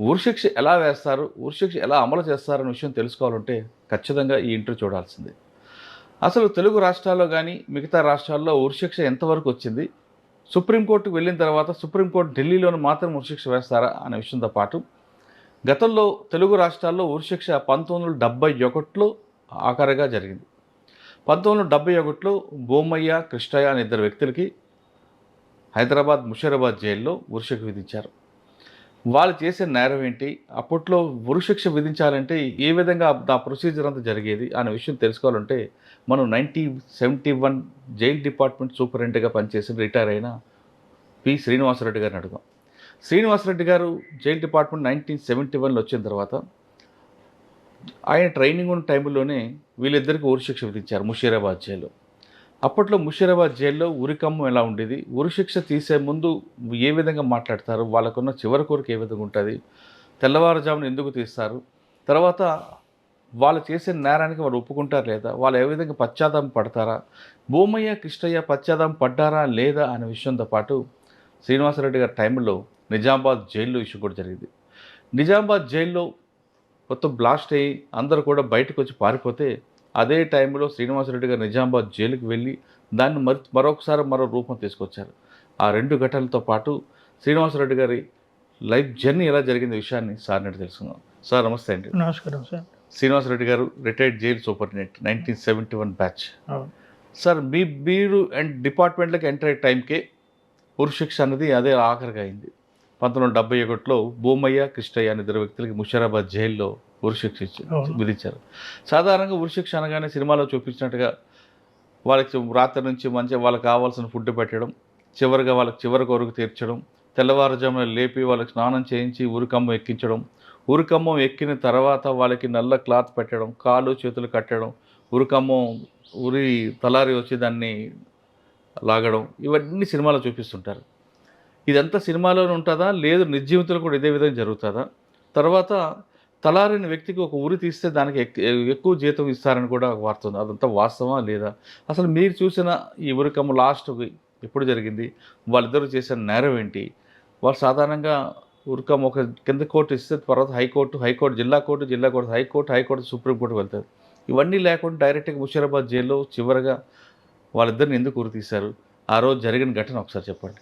ఉరిశిక్ష ఎలా వేస్తారు, ఉరిశిక్ష ఎలా అమలు చేస్తారనే విషయం తెలుసుకోవాలంటే ఖచ్చితంగా ఈ ఇంటర్వ్యూ చూడాల్సిందే. అసలు తెలుగు రాష్ట్రాల్లో గానీ, మిగతా రాష్ట్రాల్లో ఉరిశిక్ష ఎంతవరకు వచ్చింది? సుప్రీంకోర్టుకు వెళ్ళిన తర్వాత సుప్రీంకోర్టు ఢిల్లీలోను మాత్రం ఉరిశిక్ష వేస్తారా అనే విషయంతో పాటు, గతంలో తెలుగు రాష్ట్రాల్లో ఉరిశిక్ష 1971లో ఆఖరిగా జరిగింది. 1971లో భూమయ్య, కృష్ణయ్య అనే ఇద్దరు వ్యక్తులకి హైదరాబాద్ ముషీరాబాద్ జైల్లో ఉరిశిక్ష విధించారు. వాళ్ళు చేసిన నేరం ఏంటి? అప్పట్లో ఉరిశిక్ష విధించాలంటే ఏ విధంగా ఆ ప్రొసీజర్ అంతా జరిగేది అనే విషయం తెలుసుకోవాలంటే మనం 1971 జైల్ డిపార్ట్మెంట్ సూపరింటెండెంట్గా పనిచేసి రిటైర్ అయిన పి. శ్రీనివాసరెడ్డి గారిని అడుగుదాం. శ్రీనివాసరెడ్డి గారు జైల్ డిపార్ట్మెంట్ 1971లో వచ్చిన తర్వాత ఆయన ట్రైనింగ్ ఉన్న టైంలోనే వీళ్ళిద్దరికీ ఉరిశిక్ష విధించారు ముషీరాబాద్ జైల్లో. అప్పట్లో ముషీరాబాద్ జైల్లో ఉరికమ్మం ఎలా ఉండేది, ఉరిశిక్ష తీసే ముందు ఏ విధంగా మాట్లాడతారు, వాళ్ళకున్న చివరి కోరిక ఏ విధంగా ఉంటుంది, తెల్లవారుజామున ఎందుకు తీస్తారు, తర్వాత వాళ్ళు చేసిన నేరానికి వాళ్ళు ఒప్పుకుంటారా లేదా, వాళ్ళు ఏ విధంగా పశ్చాత్తాపం పడతారా, భూమయ్య కృష్ణయ్య పశ్చాత్తాపం పడ్డారా లేదా అనే విషయంతో పాటు శ్రీనివాసరెడ్డి గారి టైంలో నిజామాబాద్ జైల్లో ఇష్యూ కూడా జరిగింది. నిజామాబాద్ జైల్లో మొత్తం బ్లాస్ట్ అయ్యి అందరూ కూడా బయటకు వచ్చి పారిపోతే అదే టైంలో శ్రీనివాసరెడ్డి గారు నిజామాబాద్ జైలుకి వెళ్ళి దాన్ని మరొకసారి మరో రూపం తీసుకొచ్చారు. ఆ రెండు ఘటనలతో పాటు శ్రీనివాసరెడ్డి గారి లైఫ్ జర్నీ ఎలా జరిగిన విషయాన్ని సార్ నేడు తెలుసుకుందాం. సార్ నమస్తే అండి. నమస్కారం సార్. శ్రీనివాసరెడ్డి గారు retired jail superintendent 1971 batch. Sir మీరు అండ్ డిపార్ట్మెంట్లోకి ఎంటర్ అయ్యే టైంకే ఉరిశిక్ష అనేది అదే ఆఖరిగా అయింది. 1971లో భూమయ్య కృష్ణయ్య అనే ఇద్దరు వ్యక్తులకి ముషీరాబాద్ జైల్లో ఉరిశిక్ష విధించారు. సాధారణంగా ఉరిశిక్ష అనగానే సినిమాలో చూపించినట్టుగా వాళ్ళకి రాత్రి నుంచి మంచిగా వాళ్ళకి కావాల్సిన ఫుడ్ పెట్టడం, చివరిగా వాళ్ళకి చివరి కొరకు తీర్చడం, తెల్లవారుజామున లేపి వాళ్ళకి స్నానం చేయించి ఉరికమ్మం ఎక్కించడం, ఉరికమ్మం ఎక్కిన తర్వాత వాళ్ళకి నల్ల క్లాత్ పెట్టడం, కాళ్ళు చేతులు కట్టడం, ఉరికమ్మం ఉరి తలారి వచ్చి దాన్ని లాగడం, ఇవన్నీ సినిమాలో చూపిస్తుంటారు. ఇదంతా సినిమాలోనే ఉంటుందా, లేదు నిజ కూడా ఇదే విధంగా జరుగుతుందా? తర్వాత తలారిన వ్యక్తికి ఒక ఉరి తీస్తే దానికి ఎక్కువ జీతం ఇస్తారని కూడా వార్త ఉంది. అదంతా వాస్తవమా లేదా? అసలు మీరు చూసిన ఈ ఉరికమ్మ లాస్ట్ ఎప్పుడు జరిగింది, వాళ్ళిద్దరూ చేసిన నేరం ఏంటి, వాళ్ళు సాధారణంగా ఉరికమ్మ ఒక కింద కోర్టు ఇస్తే తర్వాత హైకోర్టు జిల్లా కోర్టు హైకోర్టు సుప్రీంకోర్టు వెళ్తారు. ఇవన్నీ లేకుండా డైరెక్ట్గా ముషీరాబాద్ జైల్లో చివరిగా వాళ్ళిద్దరిని ఎందుకు ఉరి తీశారు, ఆ రోజు జరిగిన ఘటన ఒకసారి చెప్పండి.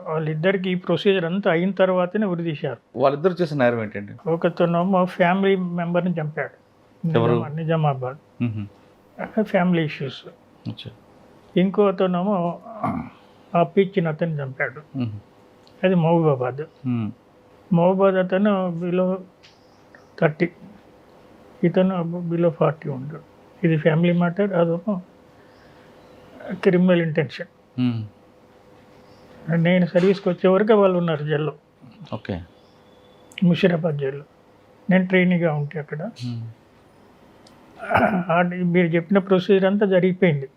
వాళ్ళిద్దరికి ఈ ప్రొసీజర్ అంతా అయిన తర్వాతనే ఉరి తీశారు. వాళ్ళిద్దరు చేసిన నేరం ఏంటండి? ఒకతనేమో ఫ్యామిలీ మెంబర్ని చంపాడు నిజామాబాద్, ఫ్యామిలీ ఇష్యూస్. ఇంకోతనేమో అప్పిచ్చిన అతన్ని చంపాడు, అది మహబూబాబాద్. అతను బిలో 30, ఇతను బిలో 40 ఉంటాడు. ఇది ఫ్యామిలీ మ్యాటర్, అదేమో క్రిమినల్ ఇంటెన్షన్. నేను సర్వీస్కి వచ్చే వరకు వాళ్ళు ఉన్నారు జైల్లో. ఓకే. ముషీరాబాద్ జైల్లో నేను ట్రైనీగా ఉంటే అక్కడ మీరు చెప్పిన ప్రొసీజర్ అంతా జరిగిపోయింది.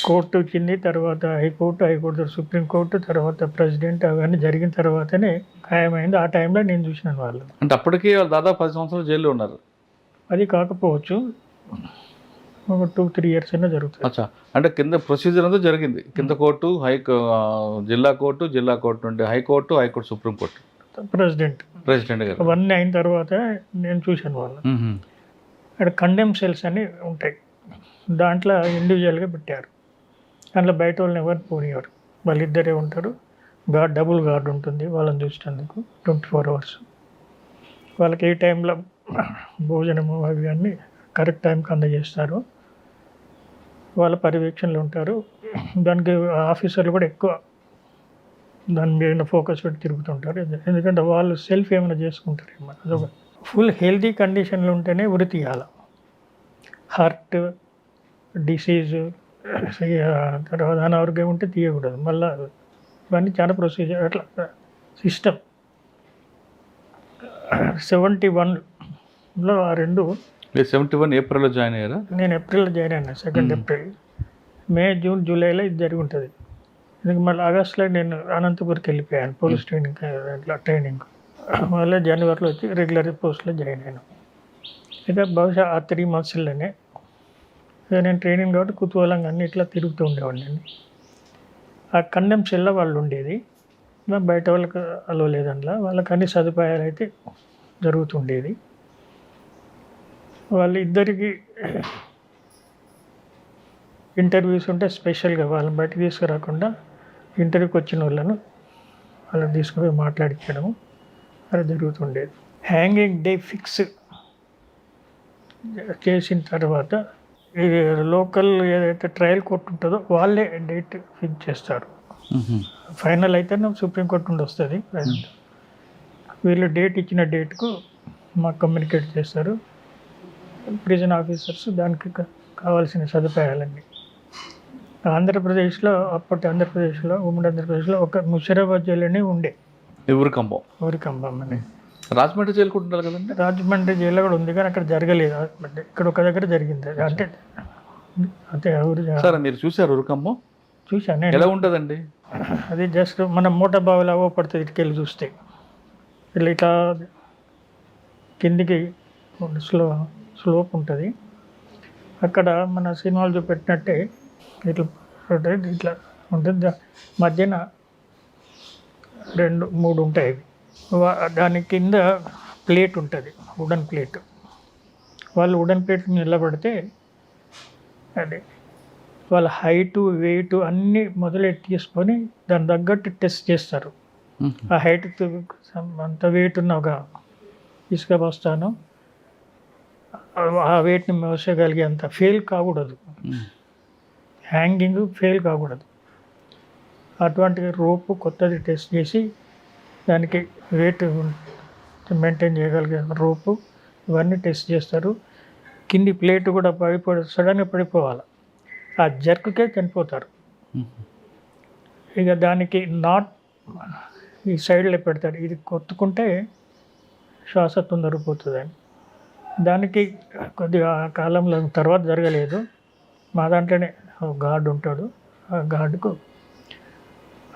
కోర్టు వచ్చింది, తర్వాత హైకోర్టు సుప్రీంకోర్టు, తర్వాత ప్రెసిడెంట్, అవన్నీ జరిగిన తర్వాతనే ఖాయమైంది. ఆ టైంలో నేను చూసినాను వాళ్ళు. అంటే అప్పటికి వాళ్ళు దాదాపు 10 సంవత్సరాలు జైల్లో ఉన్నారు. అది కాకపోవచ్చు, ఒక 2-3 years అయినా జరుగుతుంది. అచ్చా, అంటే కింద ప్రొసీజర్ అంతా జరిగింది. కింద కోర్టు, జిల్లా కోర్టు నుండి హైకోర్టు సుప్రీంకోర్టు, ప్రెసిడెంట్ గారు, అవన్నీ అయిన తర్వాత నేను చూశాను వాళ్ళు. అక్కడ కండెమ్ సెల్స్ అని ఉంటాయి, దాంట్లో ఇండివిజువల్గా పెట్టారు. దాంట్లో బయట వాళ్ళని ఎవరు పోనివారు, వాళ్ళిద్దరే ఉంటారు. డబుల్ గార్డ్ ఉంటుంది వాళ్ళని చూసేందుకు 24 hours. వాళ్ళకి ఏ టైంలో భోజనము అవి అన్నీ కరెక్ట్ టైంకి అందజేస్తారు. వాళ్ళ పర్యవేక్షణలో ఉంటారు. దానికి ఆఫీసర్లు కూడా ఎక్కువ దాని మీద ఫోకస్ పెట్టి తిరుగుతుంటారు. ఎందుకంటే వాళ్ళు సెల్ఫ్ ఏమైనా చేసుకుంటారు. అదొక ఫుల్ హెల్తీ కండిషన్లో ఉంటేనే ఉరి తీయాలి. హార్ట్ డిసీజ్ తర్వాత అనారోగ్యం ఉంటే తీయకూడదు. మళ్ళీ ఇవన్నీ చాలా ప్రొసీజర్, అట్లా సిస్టమ్. 71లో ఆ రెండు. 71 ఏప్రిల్లో జాయిన్ అయ్యారా? నేను ఏప్రిల్లో జాయిన్ అయినా, 2 April. మే, జూన్, జూలైలో ఇది జరిగి ఉంటుంది. ఎందుకు మళ్ళీ ఆగస్టులో నేను అనంతపూర్కి వెళ్ళిపోయాను పోలీస్ ట్రైనింగ్, అట్లా ట్రైనింగ్. మళ్ళీ జనవరిలో వచ్చి రెగ్యులర్ పోస్ట్లో జాయిన్ అయినా. అయితే బహుశా ఆ 3 monthsలోనే నేను ట్రైనింగ్ కాబట్టి కుతూహలంగా అన్ని ఇట్లా తిరుగుతూ ఉండేవాడిని. ఆ కండెమ్ సెల్లో వాళ్ళు ఉండేది. బయట వాళ్ళకి అలో లేదంట్లా, వాళ్ళకి అన్ని సదుపాయాలు అయితే జరుగుతుండేది. వాళ్ళిద్దరికి ఇంటర్వ్యూస్ ఉంటే స్పెషల్గా వాళ్ళని బయటకు తీసుకురాకుండా ఇంటర్వ్యూకి వచ్చిన వాళ్ళను వాళ్ళని తీసుకుపోయి మాట్లాడించడము అది జరుగుతుండేది. హ్యాంగింగ్ డే ఫిక్స్ చేసిన తర్వాత ఇది లోకల్ ఏదైతే ట్రయల్ కోర్టు ఉంటుందో వాళ్ళే డేట్ ఫిక్స్ చేస్తారు. ఫైనల్ అయితే సుప్రీంకోర్టు నుండి వస్తుంది. వీళ్ళు డేట్ ఇచ్చిన డేట్కు మాకు కమ్యూనికేట్ చేస్తారు. ప్రిజన్ ఆఫీసర్స్ దానికి కావాల్సిన సదుపాయాలన్నీ. ఆంధ్రప్రదేశ్లో ఉమ్మడి ఆంధ్రప్రదేశ్లో ఒక ముషిరాబాద్ జైలునే ఉండే, ఊరికంబం అని. రాజమండ్రి జైలు కూడా ఉండాలి కదండి. రాజమండ్రి జైల్లో కూడా ఉంది, కానీ అక్కడ జరగలేదు. ఇక్కడ ఒక దగ్గర జరిగింది. అంటే సార్ మీరు చూసారు ఉరికంబం? చూశాను. ఎలా ఉంటుందండి అది? జస్ట్ మన మూట బావిలా పడుతుంది ఇటుకెళ్ళి చూస్తే. ఇట్లా కిందికి స్లోప్ ఉంటుంది. అక్కడ మన సినిమాలు చూపెట్టినట్టే ఇట్లా ఉంటుంది. మధ్యన 2-3 ఉంటాయి. దాని కింద ప్లేట్ ఉంటుంది, వుడన్ ప్లేట్. వాళ్ళు వుడన్ ప్లేట్ నిలబడితే అది వాళ్ళ హైటు వెయిట్ అన్నీ మొదలెట్టి తీసుకొని దాని తగ్గట్టు టెస్ట్ చేస్తారు. ఆ హైట్ అంత వెయిట్ ఉన్న ఒక ఇసుక బస్తాను ఆ వెయిట్ని మోసగలిగే అంత ఫెయిల్ కాకూడదు, హ్యాంగింగ్ ఫెయిల్ కాకూడదు. అటువంటి రోపు కొత్తది టెస్ట్ చేసి దానికి వెయిట్ మెయింటైన్ చేయగలిగే రోపు ఇవన్నీ టెస్ట్ చేస్తారు. కింది ప్లేట్ కూడా సడన్గా పడిపోవాలి, ఆ జర్క్కే చనిపోతారు. ఇక దానికి నాట్ ఈ సైడ్లో పెడతారు, ఇది కొట్టుకుంటే శ్వాస తొందరపోతుందని. దానికి కొద్దిగా కాలంలో తర్వాత జరగలేదు. మా దాంట్లోనే గార్డ్ ఉంటాడు, ఆ గార్డుకు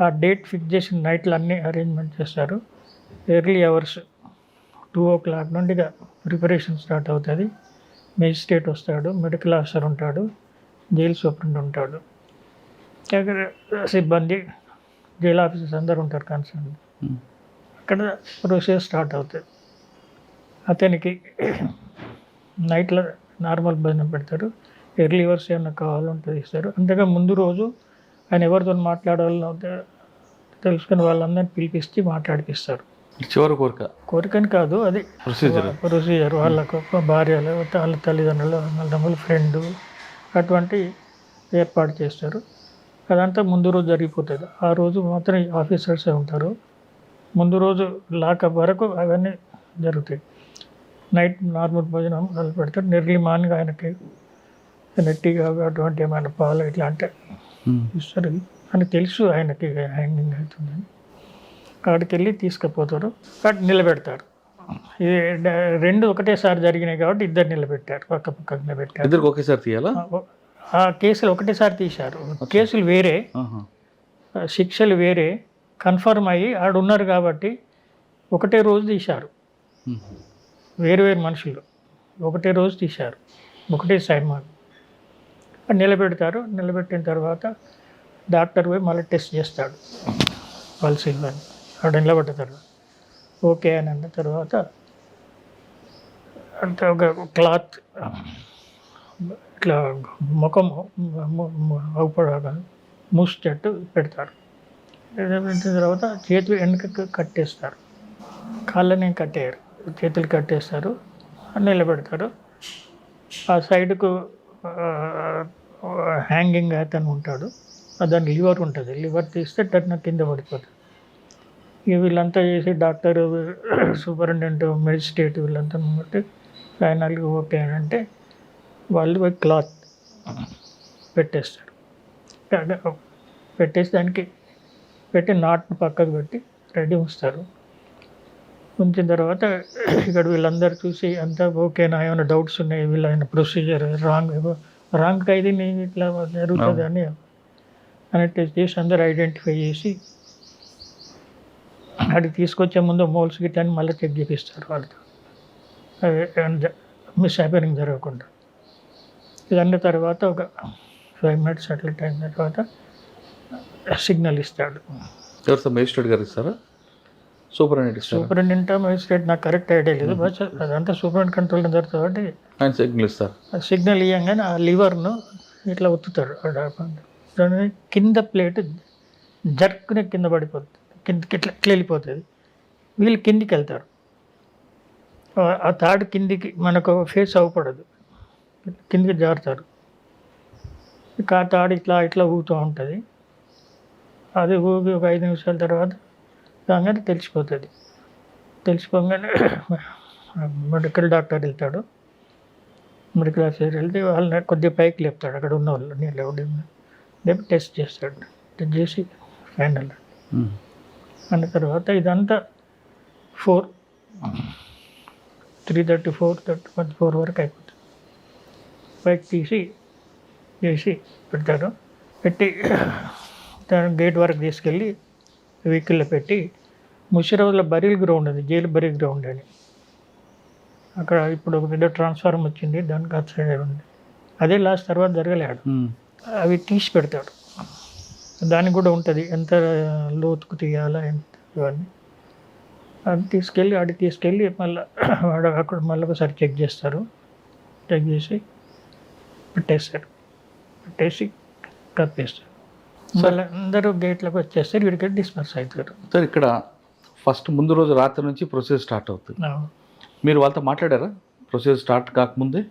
ఆ డేట్ ఫిక్స్ చేసిన నైట్లు అన్నీ అరేంజ్మెంట్ చేస్తారు. ఎర్లీ అవర్స్ 2 o'clock నుండి ప్రిపరేషన్ స్టార్ట్ అవుతుంది. మెజిస్ట్రేట్ వస్తాడు, మెడికల్ ఆఫీసర్ ఉంటాడు, జైలు సూపరింట్ ఉంటాడు, సిబ్బంది, జైలు ఆఫీసర్స్ అందరు ఉంటారు కన్సర్న్. అక్కడ ప్రొసీజర్ స్టార్ట్ అవుతుంది. అతనికి నైట్లో నార్మల్ భోజనం పెడతారు. ఎర్లీ అవర్స్ ఏమైనా కావాలంటే ఇస్తారు. అంతగా ముందు రోజు ఆయన ఎవరితో మాట్లాడాలో తెలుసుకుని వాళ్ళందరినీ పిలిపిస్తే మాట్లాడిపిస్తారు. చివరి కోరికని కాదు, అది ప్రొసీజర్. వాళ్ళకు భార్యలు, వాళ్ళ తల్లిదండ్రులు, వాళ్ళ ఫ్రెండ్ అటువంటి ఏర్పాటు చేస్తారు. అదంతా ముందు రోజు జరిగిపోతుంది. ఆ రోజు మాత్రం ఆఫీసర్సే ఉంటారు. ముందు రోజు లాకప్ వరకు అవన్నీ జరుగుతాయి. నైట్ నార్మల్ భోజనం మొదలు పెడతారు. ఎర్లీ మార్నింగ్ ఆయనకి టీ అటువంటి ఏమైనా పాలు ఇట్లా అంటే ఇస్తారు అని తెలుసు ఆయనకి హ్యాంగింగ్ అవుతుందని. అక్కడికి వెళ్ళి తీసుకుపోతారు, అక్కడ నిలబెడతారు. ఇది 2 ఒకటేసారి జరిగినాయి కాబట్టి ఇద్దరు నిలబెట్టారు, పక్క నిలబెట్టారు. ఇద్దరికి ఒకేసారి తీయాలా? ఆ కేసులు ఒకటేసారి తీశారు. కేసులు వేరే, శిక్షలు వేరే, కన్ఫర్మ్ అయ్యి ఆడున్నారు కాబట్టి ఒకటే రోజు తీశారు. వేరు మనుషులు ఒకటే రోజు తీశారు, ఒకటే సైమాన్ నిలబెడతారు. నిలబెట్టిన తర్వాత డాక్టర్ పోయి మళ్ళీ టెస్ట్ చేస్తాడు పల్స్ ఇవ్వని. ఆడ నిలబడ్డ తర్వాత ఓకే అని అన్న తర్వాత అంటే ఒక క్లాత్ ఇట్లా ముఖం మూసేటట్టు పెడతారు. పెట్టిన తర్వాత చేతులు వెనకకు కట్టేస్తారు, కాళ్ళని కట్టేయరు, చేతులు కట్టేస్తారు, నిలబెడతారు. ఆ సైడ్కు హ్యాంగింగ్ అతను ఉంటాడు, దాని లివర్ ఉంటుంది, లివర్ తీస్తే టర్న్ కింద పడిపోతుంది. ఇక వీళ్ళంతా చేసి డాక్టర్, సూపరింటెండెంట్, మెజిస్ట్రేట్ వీళ్ళంతా బట్టి ఫైనల్గా ఓకే అని అంటే వాళ్ళు క్లాత్ పెట్టేస్తారు. పెట్టేసి దానికి పెట్టి నాట్ను పక్కకు పెట్టి రెడీ ఉంచుతారు. ఉంచిన తర్వాత ఇక్కడ వీళ్ళందరూ చూసి అంతా ఓకేనా, ఏమైనా డౌట్స్ ఉన్నాయి, వీళ్ళైన ప్రొసీజర్ రాంగ్ ఖైదీ ఇట్లా జరుగుతుంది అని టెస్ట్ చేసి అందరూ ఐడెంటిఫై చేసి అక్కడికి తీసుకొచ్చే ముందు మోల్స్ గిట్ అని మళ్ళీ చెక్ చేపిస్తారు వాళ్ళతో, మిస్ హ్యాపెనింగ్ జరగకుండా. ఇదన్న తర్వాత ఒక 5 minutes అట్లా టైం తర్వాత సిగ్నల్ ఇస్తాడు ఎవరు సార్, మేజిస్ట్రేట్ గారు ఇస్తారా, సూపరింటెండెంట్ ఇస్తారా? సూపరింటెండెంట్ మేజిస్ట్రేట్ నాకు కరెక్ట్ ఐడియా లేదు, బట్ అదంతా సూపరింటెండెంట్ కంట్రోల్ జరుగుతుంది కాబట్టి ఆయన సిగ్నల్ ఇస్తారు. సిగ్నల్ ఇవ్వగానే ఆ లివర్ను ఇట్లా ఒత్తుతాడు, దాని కింద ప్లేట్ జర్క్ని కింద పడిపోతుంది, కిందకి ఇట్లా ఇట్లా వెళ్ళిపోతుంది. వీళ్ళు కిందికి వెళ్తారు, ఆ తాడు కిందికి మనకు ఫేస్ అవ్వకూడదు, కిందికి జారుతారు. ఇక ఆ తాడు ఇట్లా ఇట్లా ఊగుతూ ఉంటుంది. అది ఊగి ఒక 5 నిమిషాల తర్వాత రాగానే తెలిసిపోతుంది. తెలిసిపోగానే మెడికల్ డాక్టర్ వెళ్తాడు, మెడికల్ ఆఫీసర్ వెళ్తే వాళ్ళని కొద్దిగా పైకి లేపుతాడు, అక్కడ ఉన్న వాళ్ళు లేపి టెస్ట్ చేస్తాడు. టెస్ట్ చేసి ఫైనల్ అన్న తర్వాత ఇదంతా 3:34 వరకు అయిపోతుంది. పైకి తీసి చేసి పెడతాడు. పెట్టి దాని గేట్ వరకు తీసుకెళ్ళి వెహికల్లో పెట్టి ముషిరాబాద్లో బరీల్ గ్రౌండ్ ఉంది, జైలు బరీల్ గ్రౌండ్ అని, అక్కడ ఇప్పుడు ఒక పెద్ద ట్రాన్స్ఫార్మర్ వచ్చింది, దానికి అటు సైడ్ ఉంది. అదే లాస్ట్ తర్వాత జరగలేడు, అవి తీసి పెడతాడు. దానికి కూడా ఉంటుంది ఎంత లోతుకు తీయాలా ఎంత ఇవన్నీ. అది తీసుకెళ్ళి మళ్ళీ వాడు అక్కడ మళ్ళీ ఒకసారి చెక్ చేస్తారు. చెక్ చేసి పెట్టేసి కప్పేస్తారు. మళ్ళీ అందరూ గేట్లకు వచ్చేస్తారు, వీడికి డిస్పర్స్ అవుతారు. సార్ ఇక్కడ ఫస్ట్ ముందు రోజు రాత్రి నుంచి ప్రొసీజర్ స్టార్ట్ అవుతుంది. మీరు వాళ్ళతో మాట్లాడారా ప్రొసీజర్ స్టార్ట్ కాకముందే,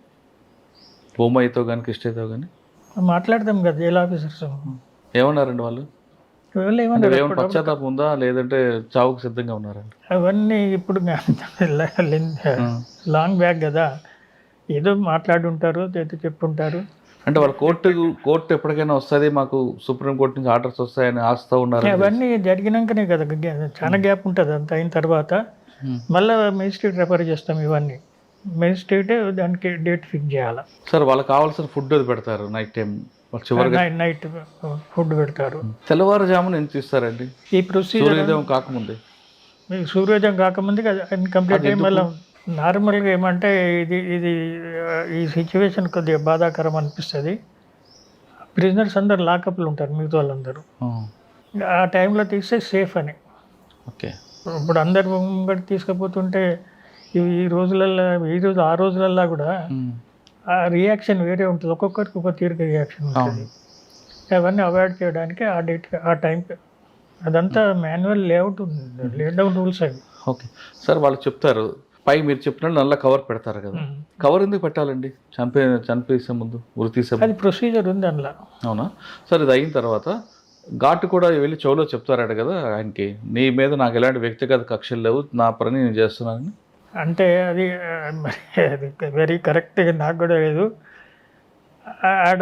బొమ్మాయితో కానీ కృష్ణయ్యతో కానీ? మాట్లాడతాం కదా జైలు ఆఫీసర్స్. ఏమన్నారండి వాళ్ళు? ఏమన్నారు, ఏమైనా పశ్చాత్తాపం ఉందా, లేదంటే చావుకు సిద్ధంగా ఉన్నారండి? అవన్నీ ఇప్పుడు లాంగ్ బ్యాక్ కదా, ఏదో మాట్లాడుంటారు, ఏదో చెప్పుంటారు. అంటే వాళ్ళు కోర్టు ఎప్పటికైనా వస్తుంది, మాకు సుప్రీంకోర్టు నుంచి ఆర్డర్స్ వస్తాయని ఆస్తా ఉన్నారు. అవన్నీ జరిగినాకనే కదా, చాలా గ్యాప్ ఉంటుంది. అంత అయిన తర్వాత మళ్ళీ మెజిస్ట్రేట్ రెఫర్ చేస్తాం. ఇవన్నీ మెజిస్ట్రేటే దానికి డేట్ ఫిక్స్ చేయాలి. సార్ వాళ్ళకి కావాల్సిన ఫుడ్ అది పెడతారు నైట్ టైం, నైట్ ఫుడ్ పెడతారు. తెల్లవారుజామున ఎంత ఇస్తారండి ఈ ప్రొసీజర్? సూర్యోదయం కాకముందే. మీకు సూర్యోదయం కాకముందే కదా కంప్లీట్ అయ్యి మళ్ళీ నార్మల్గా ఏమంటే ఇది ఈ సిచ్యువేషన్ కొద్దిగా బాధాకరం అనిపిస్తుంది. ప్రిజనర్స్ అందరు లాకప్లు ఉంటారు, మిగతా వాళ్ళందరూ ఆ టైంలో తీస్తే సేఫ్ అని. ఓకే, ఇప్పుడు అందరు ముంగడి తీసుకుపోతుంటే ఈ రోజులల్లో ఆ రోజులల్లో కూడా ఆ రియాక్షన్ వేరే ఉంటుంది, ఒక్కొక్కరికి ఒక తీరిక రియాక్షన్ ఉంటుంది. అవన్నీ అవాయిడ్ చేయడానికి ఆ డేట్ ఆ టైం అదంతా మాన్యువల్ లేఅవుట్ లేడౌన్ రూల్స్ అవి. ఓకే సార్, వాళ్ళు చెప్తారు పై మీరు చెప్పినట్టు నల్ల కవర్ పెడతారు కదా, కవర్ ఎందుకు పెట్టాలండి చనిపోసే ముందు, ఉరి తీసే ముందు? అది ప్రొసీజర్ ఉంది అందులో. అవునా సార్? ఇది అయిన తర్వాత ఘాటు కూడా వెళ్ళి చెవులో చెప్తారట కదా ఆయనకి, నీ మీద నాకు ఎలాంటి వ్యక్తిగత కక్షలు లేవు, నా పని నేను చేస్తున్నానని. అంటే అది వెరీ కరెక్ట్గా నాకు కూడా లేదు. ఆడ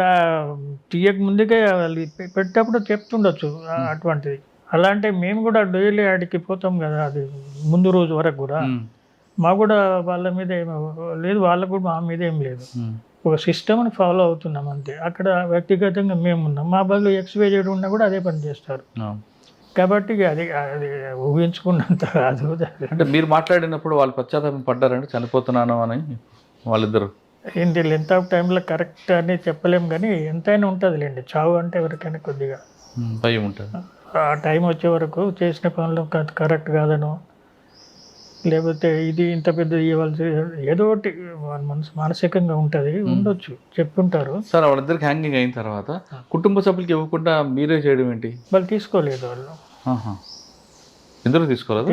తీయక ముందుకే వాళ్ళు పెట్టేటప్పుడు చెప్తుండొచ్చు అటువంటిది. అలాంటి మేము కూడా డైలీ ఆడికి పోతాం కదా, అది ముందు రోజు వరకు కూడా మాకు కూడా వాళ్ళ మీద లేదు, వాళ్ళకు కూడా మా మీద ఏం లేదు. ఒక సిస్టమ్ని ఫాలో అవుతున్నాం అంతే. అక్కడ వ్యక్తిగతంగా మేము ఉన్నాం, మా బదులు ఎక్స్వైజెడ్ ఉన్నా కూడా అదే పని చేస్తారు. కాబట్టి అది ఊహించుకున్నంత కాదు. అంటే మీరు మాట్లాడినప్పుడు వాళ్ళు పశ్చాత్తాపం పడ్డారంటే చనిపోతున్నాను అని వాళ్ళిద్దరు? ఏంటి లెంత్ ఆఫ్ టైంలో కరెక్ట్ అని చెప్పలేము, కానీ ఎంతైనా ఉంటుందిలేండి. చావు అంటే ఎవరికైనా కొద్దిగా భయం ఉంటుంది. ఆ టైం వచ్చే వరకు చేసిన పనులు కరెక్ట్ కాదనో, లేకపోతే ఇది ఇంత పెద్ద ఇవ్వాల్సి ఏదో ఒకటి మానసికంగా ఉంటుంది, ఉండొచ్చు, చెప్పుంటారు. సార్ వాళ్ళిద్దరికి హ్యాంగింగ్ అయిన తర్వాత కుటుంబ సభ్యులకి ఇవ్వకుండా మీరే చేయడం ఏంటి? వాళ్ళు తీసుకోలేదు, వాళ్ళు ఎందుకు తీసుకోలేదు?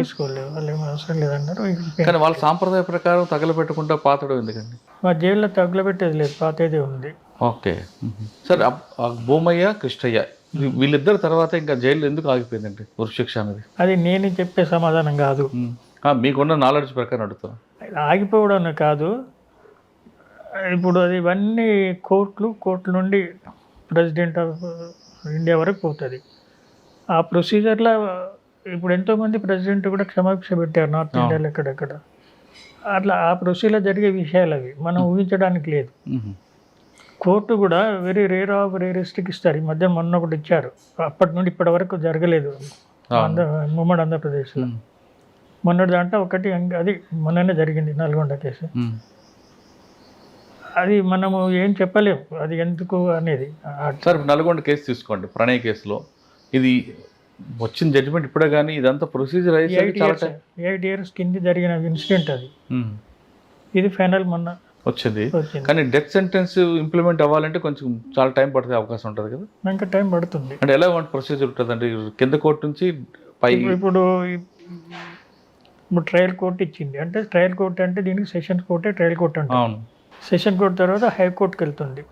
వాళ్ళు ఏమో అవసరం లేదన్నారు. కానీ వాళ్ళ సాంప్రదాయ ప్రకారం తగలబెట్టకుండా పాతడం ఎందుకండి? మా జైల్లో తగలబెట్టేది లేదు, పాతేదే ఉంది. ఓకే సార్, భూమయ్య కృష్ణయ్య వీళ్ళిద్దరు తర్వాత ఇంకా జైలు ఎందుకు ఆగిపోయిందండి ఉరిశిక్ష అనేది? అది నేను చెప్పే సమాధానం కాదు, మీకున్న నాలెడ్జ్ ప్రకారం అడుగుతాను. ఆగిపోవడం కాదు, ఇప్పుడు అది ఇవన్నీ కోర్టు నుండి ప్రెసిడెంట్ ఆఫ్ ఇండియా వరకు పోతుంది. ఆ ప్రొసీజర్లో ఇప్పుడు ఎంతోమంది ప్రెసిడెంట్ కూడా క్షమాభిక్ష పెట్టారు నార్త్ ఇండియాలో ఎక్కడెక్కడ. అట్లా ఆ ప్రొసీజర్ జరిగే విషయాలు అవి మనం ఊహించడానికి లేదు. కోర్టు కూడా వెరీ రేరెస్ట్కి ఇస్తారు. ఈ మధ్య మొన్న ఒకటి ఇచ్చారు, అప్పటి నుండి ఇప్పటి వరకు జరగలేదు ఉమ్మడి ఆంధ్రప్రదేశ్లో. మొన్నటి దాంట్లో ఒకటి అది మొన్ననే జరిగింది, నల్గొండ కేసు. అది మనము ఏం చెప్పలేము అది ఎందుకు అనేది. సార్ నల్గొండ కేసు తీసుకోండి, ప్రణయ్ కేసులో ఇది వచ్చిన జడ్జిమెంట్ ఇప్పుడే కానీ ఇదంతా ప్రొసీజర్ అయ్యేసరికి చాలా టైం 8 ఇయర్స్ కింద జరిగిన ఇన్సిడెంట్ అది. ఇది ఫైనల్ మొన్న వచ్చింది. వచ్చింది. కానీ డెత్ సెంటెన్స్ ఇంప్లిమెంట్ అవ్వాలంటే కొంచెం చాలా టైం పడే అవకాశం ఉంటుంది కదా. ఇంకా టైం పడుతుంది. అంటే ఎలా ప్రొసీజర్ ఉంటుంది అంటే కింద కోర్టు నుంచి పై ఇప్పుడు ట్రయల్ కోర్టు ఇచ్చింది. అంటే ట్రయల్ కోర్టు అంటే దీనికి సెషన్ కోర్టే ట్రయల్ కోర్టు అంటే. అవును. సెషన్ కోర్టు తర్వాత హైకోర్టుకి వెళ్తుంది.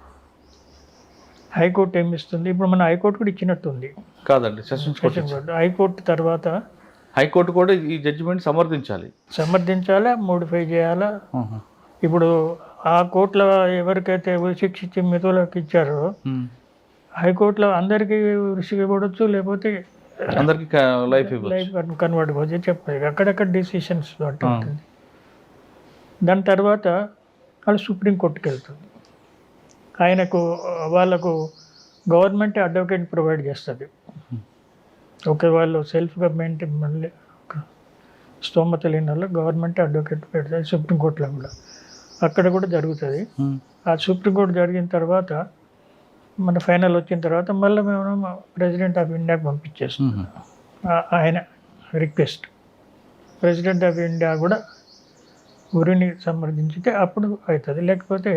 హైకోర్టు ఏమి ఇస్తుంది, ఇప్పుడు మన హైకోర్టు కూడా ఇచ్చినట్టుంది. కాదండి, సెషన్స్ కోర్టు. హైకోర్టు తర్వాత హైకోర్టు కూడా ఈ జడ్జిమెంట్ సమర్థించాలా, మోడిఫై చేయాలా. ఇప్పుడు ఆ కోర్టులో ఎవరికైతే శిక్షించి మిగతాలకు ఇచ్చారో హైకోర్టులో అందరికీ ఉరిశిక్ష ఇవ్వవచ్చు, లేకపోతే అందరికి లైఫ్ కన్వర్ట్ వచ్చి చెప్పాలి. అక్కడక్కడ డిసిషన్స్ అంటే ఉంటుంది. దాని తర్వాత వాళ్ళు సుప్రీంకోర్టుకి వెళ్తుంది. ఆయనకు వాళ్ళకు గవర్నమెంట్ అడ్వకేట్ ప్రొవైడ్ చేస్తుంది. ఓకే, వాళ్ళు సెల్ఫ్గా మెయింటైన్ మళ్ళీ స్తోమత లేని వాళ్ళు గవర్నమెంట్ అడ్వకేట్ పెడతాయి. సుప్రీంకోర్టులో కూడా అక్కడ కూడా జరుగుతుంది. ఆ సుప్రీంకోర్టు జరిగిన తర్వాత మన ఫైనల్ వచ్చిన తర్వాత మళ్ళీ మేము ప్రెసిడెంట్ ఆఫ్ ఇండియాకి పంపించేస్తాం. ఆయన రిక్వెస్ట్ ప్రెసిడెంట్ ఆఫ్ ఇండియా కూడా ఉరిని సమర్థించితే అప్పుడు అవుతుంది. లేకపోతే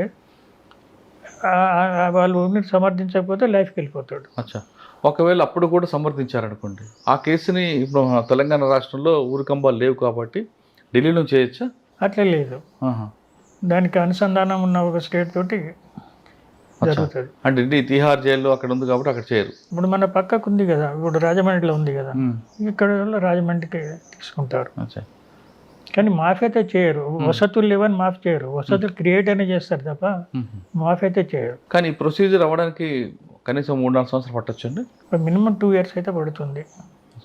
వాళ్ళు ఉరిని సమర్థించకపోతే లైఫ్కి వెళ్ళిపోతాడు. అచ్చా, ఒకవేళ అప్పుడు కూడా సమర్థించారనుకోండి, ఆ కేసుని ఇప్పుడు తెలంగాణ రాష్ట్రంలో ఊరికంబాలు లేవు కాబట్టి ఢిల్లీలో చేయొచ్చా? అట్లే లేదు, దానికి అనుసంధానం ఉన్న ఒక స్టేట్ తోటి జరుగుతుంది. అంటే ఢిల్లీ తిహార్ జైల్లో అక్కడ ఉంది కాబట్టి అక్కడ చేయరు. ఇప్పుడు మన పక్కకు ఉంది కదా, ఇప్పుడు రాజమండ్రిలో ఉంది కదా, ఇక్కడ రాజమండ్రికి తీసుకుంటారు. కానీ మాఫీ అయితే చేయరు. వసతులు లేవని మాఫీ చేయరు. వసతులు క్రియేట్ అనే చేస్తారు తప్ప మాఫీ అయితే చేయరు. కానీ ఈ ప్రొసీజర్ అవ్వడానికి కనీసం 3-4 సంవత్సరాలు పట్టొచ్చండి. మినిమం 2 years అయితే పడుతుంది,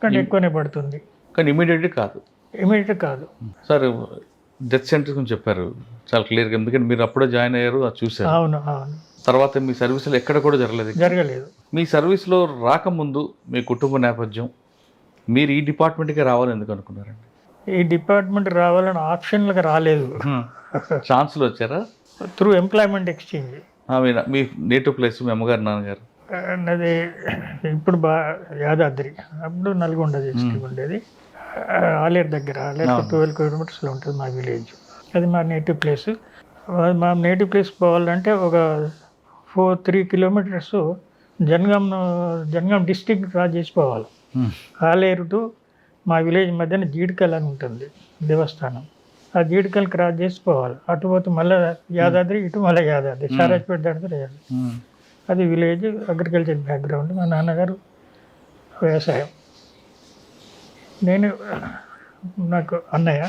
కానీ ఎక్కువనే పడుతుంది. కానీ ఇమీడియట్ కాదు. సార్, డెత్ సెంటర్స్ గురించి చెప్పారు చాలా క్లియర్గా, ఎందుకంటే మీరు అప్పుడే జాయిన్ అయ్యారు, అది చూసారు. అవును. తర్వాత మీ సర్వీస్లో ఎక్కడ కూడా జరగలేదు. మీ సర్వీస్లో రాకముందు మీ కుటుంబ నేపథ్యం, మీరు ఈ డిపార్ట్మెంట్కే రావాలని ఎందుకు అనుకున్నారండి? ఈ డిపార్ట్మెంట్ రావాలని ఆప్షన్లకు రాలేదు, ఛాన్స్లో వచ్చారా? Through employment exchange. మీ నేటివ్ ప్లేస్ మీ అమ్మగారు నాన్నగారు? అది ఇప్పుడు యాదాద్రి, అప్పుడు నల్గొండ డిస్ట్రిక్ట్ ఉండేది. ఆలేరు దగ్గర, 12 kilometers ఉంటుంది మా విలేజ్. అది మా నేటివ్ ప్లేస్. మా నేటివ్ ప్లేస్ పోవాలంటే ఒక 3 kilometers జనగాం డిస్ట్రిక్ట్ క్రాస్ చేసి పోవాలి. ఆలేరు టు మా విలేజ్ మధ్యన జీడికల్ అని ఉంటుంది దేవస్థానం. ఆ జీడికల్ క్రాస్ చేసి పోవాలి. అటు పోతే మళ్ళీ యాదాద్రి, ఇటు మళ్ళీ యాదాద్రి, సారాజ్పేట దాటితే యాదాద్రి. అది విలేజ్, అగ్రికల్చర్ బ్యాక్గ్రౌండ్. మా నాన్నగారు వ్యవసాయం. నాకు అన్నయ్య,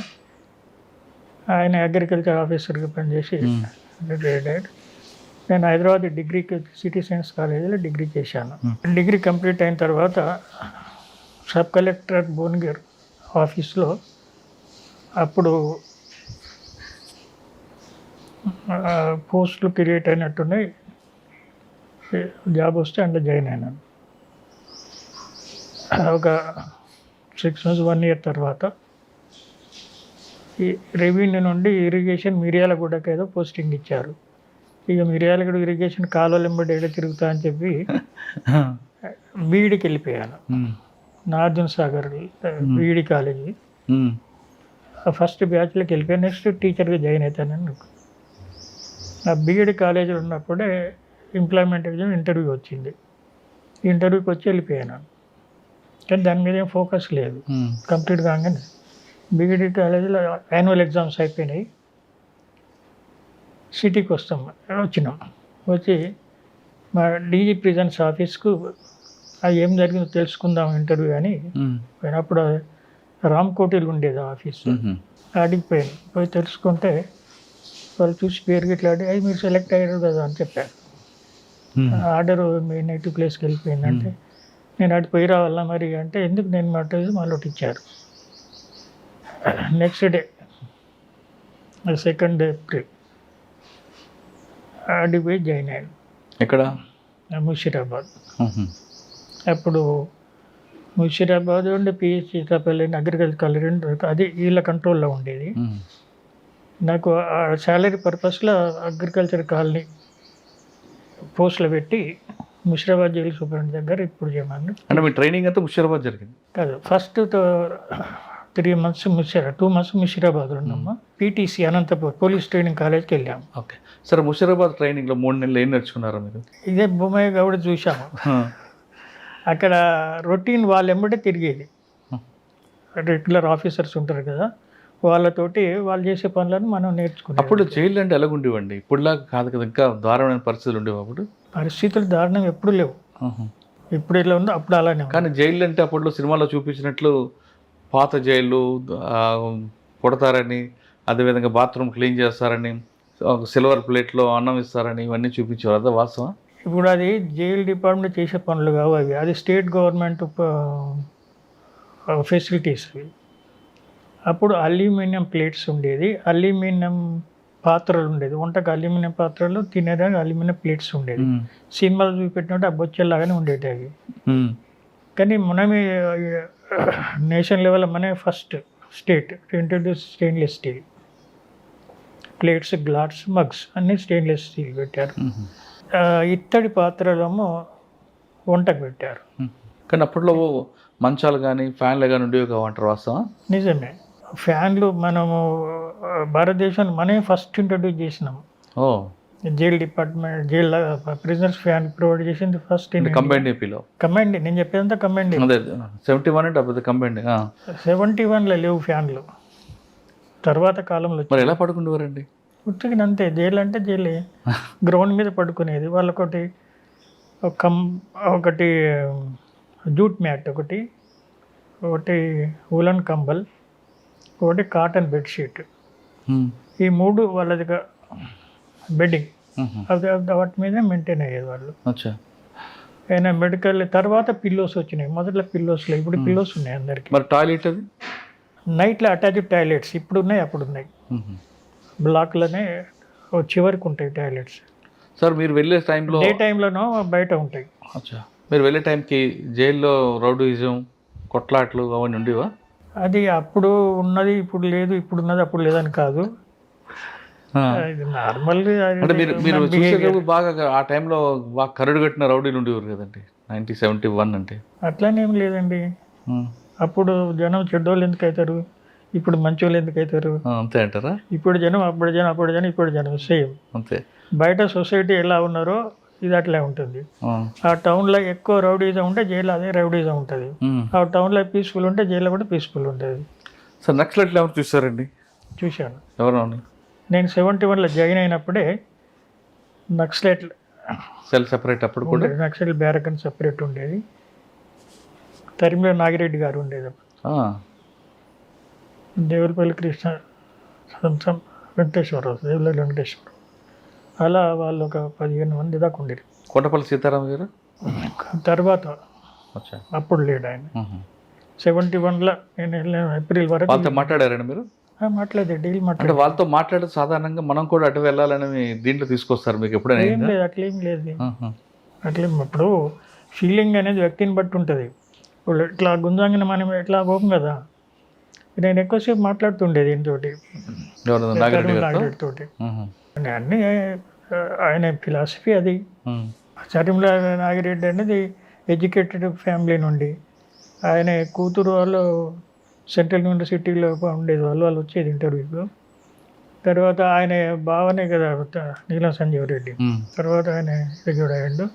ఆయన అగ్రికల్చర్ ఆఫీసర్గా పనిచేసి రిటైర్డ్. నేను హైదరాబాద్ డిగ్రీకి సిటీ సైన్స్ కాలేజీలో డిగ్రీ చేశాను. డిగ్రీ కంప్లీట్ అయిన తర్వాత సబ్ కలెక్టర్ భువనగిరి ఆఫీస్లో అప్పుడు పోస్టులు క్రియేట్ అయినట్టున్నాయి. జాబ్ వస్తే అందులో జాయిన్ అయినాను. ఒక 6 months 1 year తర్వాత ఈ రెవెన్యూ నుండి ఇరిగేషన్ మిర్యాలగూడకి ఏదో పోస్టింగ్ ఇచ్చారు. ఇక మిర్యాలగూడ ఇరిగేషన్ కాలువలు వెంబడి ఏడ తిరుగుతా అని చెప్పి బీఈడికి వెళ్ళిపోయాను. Nagarjuna Sagar BEd college first బ్యాచ్లోకి వెళ్ళిపోయాను. నెక్స్ట్ టీచర్గా జాయిన్ అవుతానని. నా బీఈడి కాలేజీలో ఉన్నప్పుడే ఎంప్లాయ్మెంట్ ఎగ్జామ్ ఇంటర్వ్యూ వచ్చింది. ఇంటర్వ్యూకి వచ్చి వెళ్ళిపోయాను. కానీ దాని మీద ఏం ఫోకస్ లేదు. కంప్లీట్ కాగానే బీఈడి కాలేజీలో యాన్యువల్ ఎగ్జామ్స్ అయిపోయినాయి. సిటీకి వచ్చినాం. వచ్చి మా డీజీ ప్రిజన్స్ ఆఫీస్కు అది ఏం జరిగిందో తెలుసుకుందాం ఇంటర్వ్యూ అని పోయినప్పుడు రామ్కోటిలో ఉండేది ఆఫీసు. అడిగిపోయాను. పోయి తెలుసుకుంటే వాళ్ళు చూసి పేరు గిట్లాడి అది మీరు సెలెక్ట్ అయ్యారు కదా అని చెప్పారు. ఆర్డర్ మీ నేటివ్ ప్లేస్కి వెళ్ళిపోయిందంటే నేను అటు పోయి రావాలా మరి అంటే ఎందుకు నేను మటేజ్ మళ్ళీ ఇచ్చారు. నెక్స్ట్ డే 2nd April అడిగి పోయి జాయిన్ అయ్యాను. ఎక్కడ? ముషీరాబాద్. అప్పుడు ముషీరాబాద్ ఉండే పిహెచ్సి తప్పలేని అగ్రికల్చర్ కాలేజ్ అది వీళ్ళ కంట్రోల్లో ఉండేది. నాకు శాలరీ పర్పస్లో అగ్రికల్చర్ కాలనీ పోస్టులు పెట్టి ముషిరాబాద్ జైలు సూపరింటెండెంట్ దగ్గర ఇప్పుడు చేయమని. అంటే మీ ట్రైనింగ్ అంతా ముషీరాబాద్ జరిగింది? కాదు, ఫస్ట్ 3 months 2 months ముషిరాబాద్లో ఉన్నాము. పీటీసీ అనంతపూర్ పోలీస్ ట్రైనింగ్ కాలేజ్కి వెళ్ళాము. ఓకే. సరే, ముషీరాబాద్ ట్రైనింగ్లో 3 నెలలు ఏం నేర్చుకున్నారా మీరు? ఇదే భూమయ్య గౌడ చూసాము. అక్కడ రొటీన్ వాళ్ళు ఎమ్మటే తిరిగేది. రెగ్యులర్ ఆఫీసర్స్ ఉంటారు కదా, వాళ్ళతోటి వాళ్ళు చేసే పనులను మనం నేర్చుకున్నాం. అప్పుడు జైలు అంటే ఎలాగుండేవండి? ఇప్పుడులాగా కాదు కదా, ఇంకా దారుణమైన పరిస్థితులు ఉండేవి అప్పుడు? పరిస్థితులు దారుణం ఎప్పుడు లేవు. ఇప్పుడు ఎలా ఉందో అప్పుడు అలానే ఉంది. కానీ జైలు అంటే అప్పట్లో సినిమాలో చూపించినట్లు పాత జైలు కొడతారని, అదేవిధంగా బాత్రూమ్ క్లీన్ చేస్తారని, సిల్వర్ ప్లేట్లో అన్నం ఇస్తారని ఇవన్నీ చూపించేవారు. అదే వాస్తవం? ఇప్పుడు అది జైలు డిపార్ట్మెంట్ చేసే పనులు కావు అవి, అది స్టేట్ గవర్నమెంట్ ఫెసిలిటీస్. అప్పుడు అల్యూమినియం ప్లేట్స్ ఉండేది, అల్యూమినియం పాత్రలు ఉండేది, వంటకు అల్యూమినియం పాత్రలు, తినేదానికి అల్యూమినియం ప్లేట్స్ ఉండేది. సినిమాలు చూపెట్టినట్టు ఆ బొచ్చెల్లాగానే ఉండేవి అవి. కానీ మనమే నేషన్ లెవెల్ మనమే first state introduce stainless steel plates, glass, mugs అన్నీ స్టెయిన్లెస్ స్టీల్ పెట్టారు. ఇత్తడి పాత్రలేమో వంటకు పెట్టారు. కానీ అప్పట్లో మంచాలు కానీ ఫ్యాన్లు కానీ ఉండేవి కావంటారు, వాస్తవం? నిజమే. ఫ్యాన్లు మనము భారతదేశాన్ని మనమే ఫస్ట్ ఇంట్రడ్యూస్ చేసినాము. Oh, jail department jail prisoners fan provide చేసింది ఫస్ట్ కంబైండ్ ఏపీలో. కంబైండ్, నేను చెప్పేదంతా కంబైండ్. అదే 71 అంటే అప్పుడు కంబైండ్. 71లో లేవు ఫ్యాన్లు, తర్వాత కాలంలో. మరి ఎలా పడుకునేవారండి? ఉట్టికి అంతే, జైలు అంటే జైలే. గ్రౌండ్ మీద పడుకునేది. వాళ్ళకొకటి ఒకటి జూట్ మ్యాట్, ఒకటి ఉలన్ కంబల్, ఒకటి కాటన్ బెడ్షీట్, ఈ 3 వాళ్ళది బెడ్డింగ్. అది వాటి మీద మెయింటైన్ అయ్యేది వాళ్ళు. అయినా మెడికల్ తర్వాత పిల్లోస్ వచ్చినాయి. మొదట్లో పిల్లోస్ లేవు, ఇప్పుడు పిల్లోస్ ఉన్నాయి అందరికి. మరి టాయిలెట్ అది నైట్లో అటాచ్డ్ టాయిలెట్స్ ఇప్పుడు ఉన్నాయి, అప్పుడు ఉన్నాయి. బ్లాక్లోనే చివరికి ఉంటాయి టాయిలెట్స్. సార్, మీరు వెళ్ళే టైంలో డే టైంలోనో బయట ఉంటాయి. మీరు వెళ్ళే టైంకి జైల్లో రౌడీయిజం, కొట్లాట్లు అవన్నీ ఉండేవా? అది అప్పుడు ఉన్నది ఇప్పుడు లేదు, ఇప్పుడు ఉన్నది అప్పుడు లేదని కాదు. ఇది నార్మల్. అంటే మీరు చూసేటప్పుడు బాగా ఆ టైంలో బాగా కరడు కట్టిన రౌడీలు ఉండేవారు కదండి 1971 అంటే. అట్లానేం లేదండి. అప్పుడు జనం చెడ్డోళ్ళు ఎందుకు అవుతారు, ఇప్పుడు మంచోళ్ళు ఎందుకు అవుతారు? అంతే అంటారా? ఇప్పుడు జనం అప్పుడు జనం, అప్పుడు జనం, ఇప్పుడు జనం సేమ్. అంతే. బయట సొసైటీ ఎలా ఉన్నారో ఇది అట్లే ఉంటుంది. ఆ టౌన్లో ఎక్కువ రౌడీజం ఉంటే జైల్లో అదే రౌడీజం ఉంటుంది. ఆ టౌన్లో పీస్ఫుల్ ఉంటే జైల్లో కూడా పీస్ఫుల్ ఉంటుంది. సార్, నక్సలైట్లు ఎవరు చూసారండి? చూశాను. ఎవరు? నేను 71లో జాయిన్ అయినప్పుడే నక్సలైట్ సెల్ సెపరేట్ అప్పుడు కూడా నక్సలైట్ బ్యారక్ అని సెపరేట్ ఉండేది. తరిమిల నాగిరెడ్డి గారు ఉండేది. దేవులపల్లి కృష్ణ, వెంకటేశ్వరరావు, దేవులపల్లి వెంకటేశ్వరరావు, అలా వాళ్ళు ఒక 15 మంది దాకా ఉండేది. కొండపల్లి సీతారాం గారు తర్వాత అప్పుడు లేడు ఆయన. 71లో నేను వెళ్ళాను ఏప్రిల్ వరకు. వాళ్ళతో మాట్లాడారండి మీరు? మాట్లాడేది, డీల్ అంటే మాట్లాడే. వాళ్ళతో మాట్లాడే సాధారణంగా మనం కూడా అటు వెళ్ళాలని దీంట్లో తీసుకొస్తారు మీకు ఎప్పుడైనా? ఏం లేదు, అట్లేం లేదు. అట్లేం. ఇప్పుడు ఫీలింగ్ అనేది వ్యక్తిని బట్టి ఉంటుంది. ఇప్పుడు ఇట్లా గుంజాంగిన మనం ఎట్లా పోం కదా, నేను ఎక్కువసేపు మాట్లాడుతుండేది ఈయనతోటి, నాగిరెడ్డి. అన్నీ ఆయన ఫిలాసఫీ అది. చరిమల నాగిరెడ్డి అనేది ఎడ్యుకేటెడ్ ఫ్యామిలీ నుండి, ఆయన కూతురు వాళ్ళు సెంట్రల్ యూనివర్సిటీలో ఉండేది, వాళ్ళు వచ్చేది ఇంటర్వ్యూకు. తర్వాత ఆయన బావనే కదా నీలం సంజీవ్ రెడ్డి, తర్వాత ఆయన ఎగ్జిక్యూటివ్ అయ్యాడు.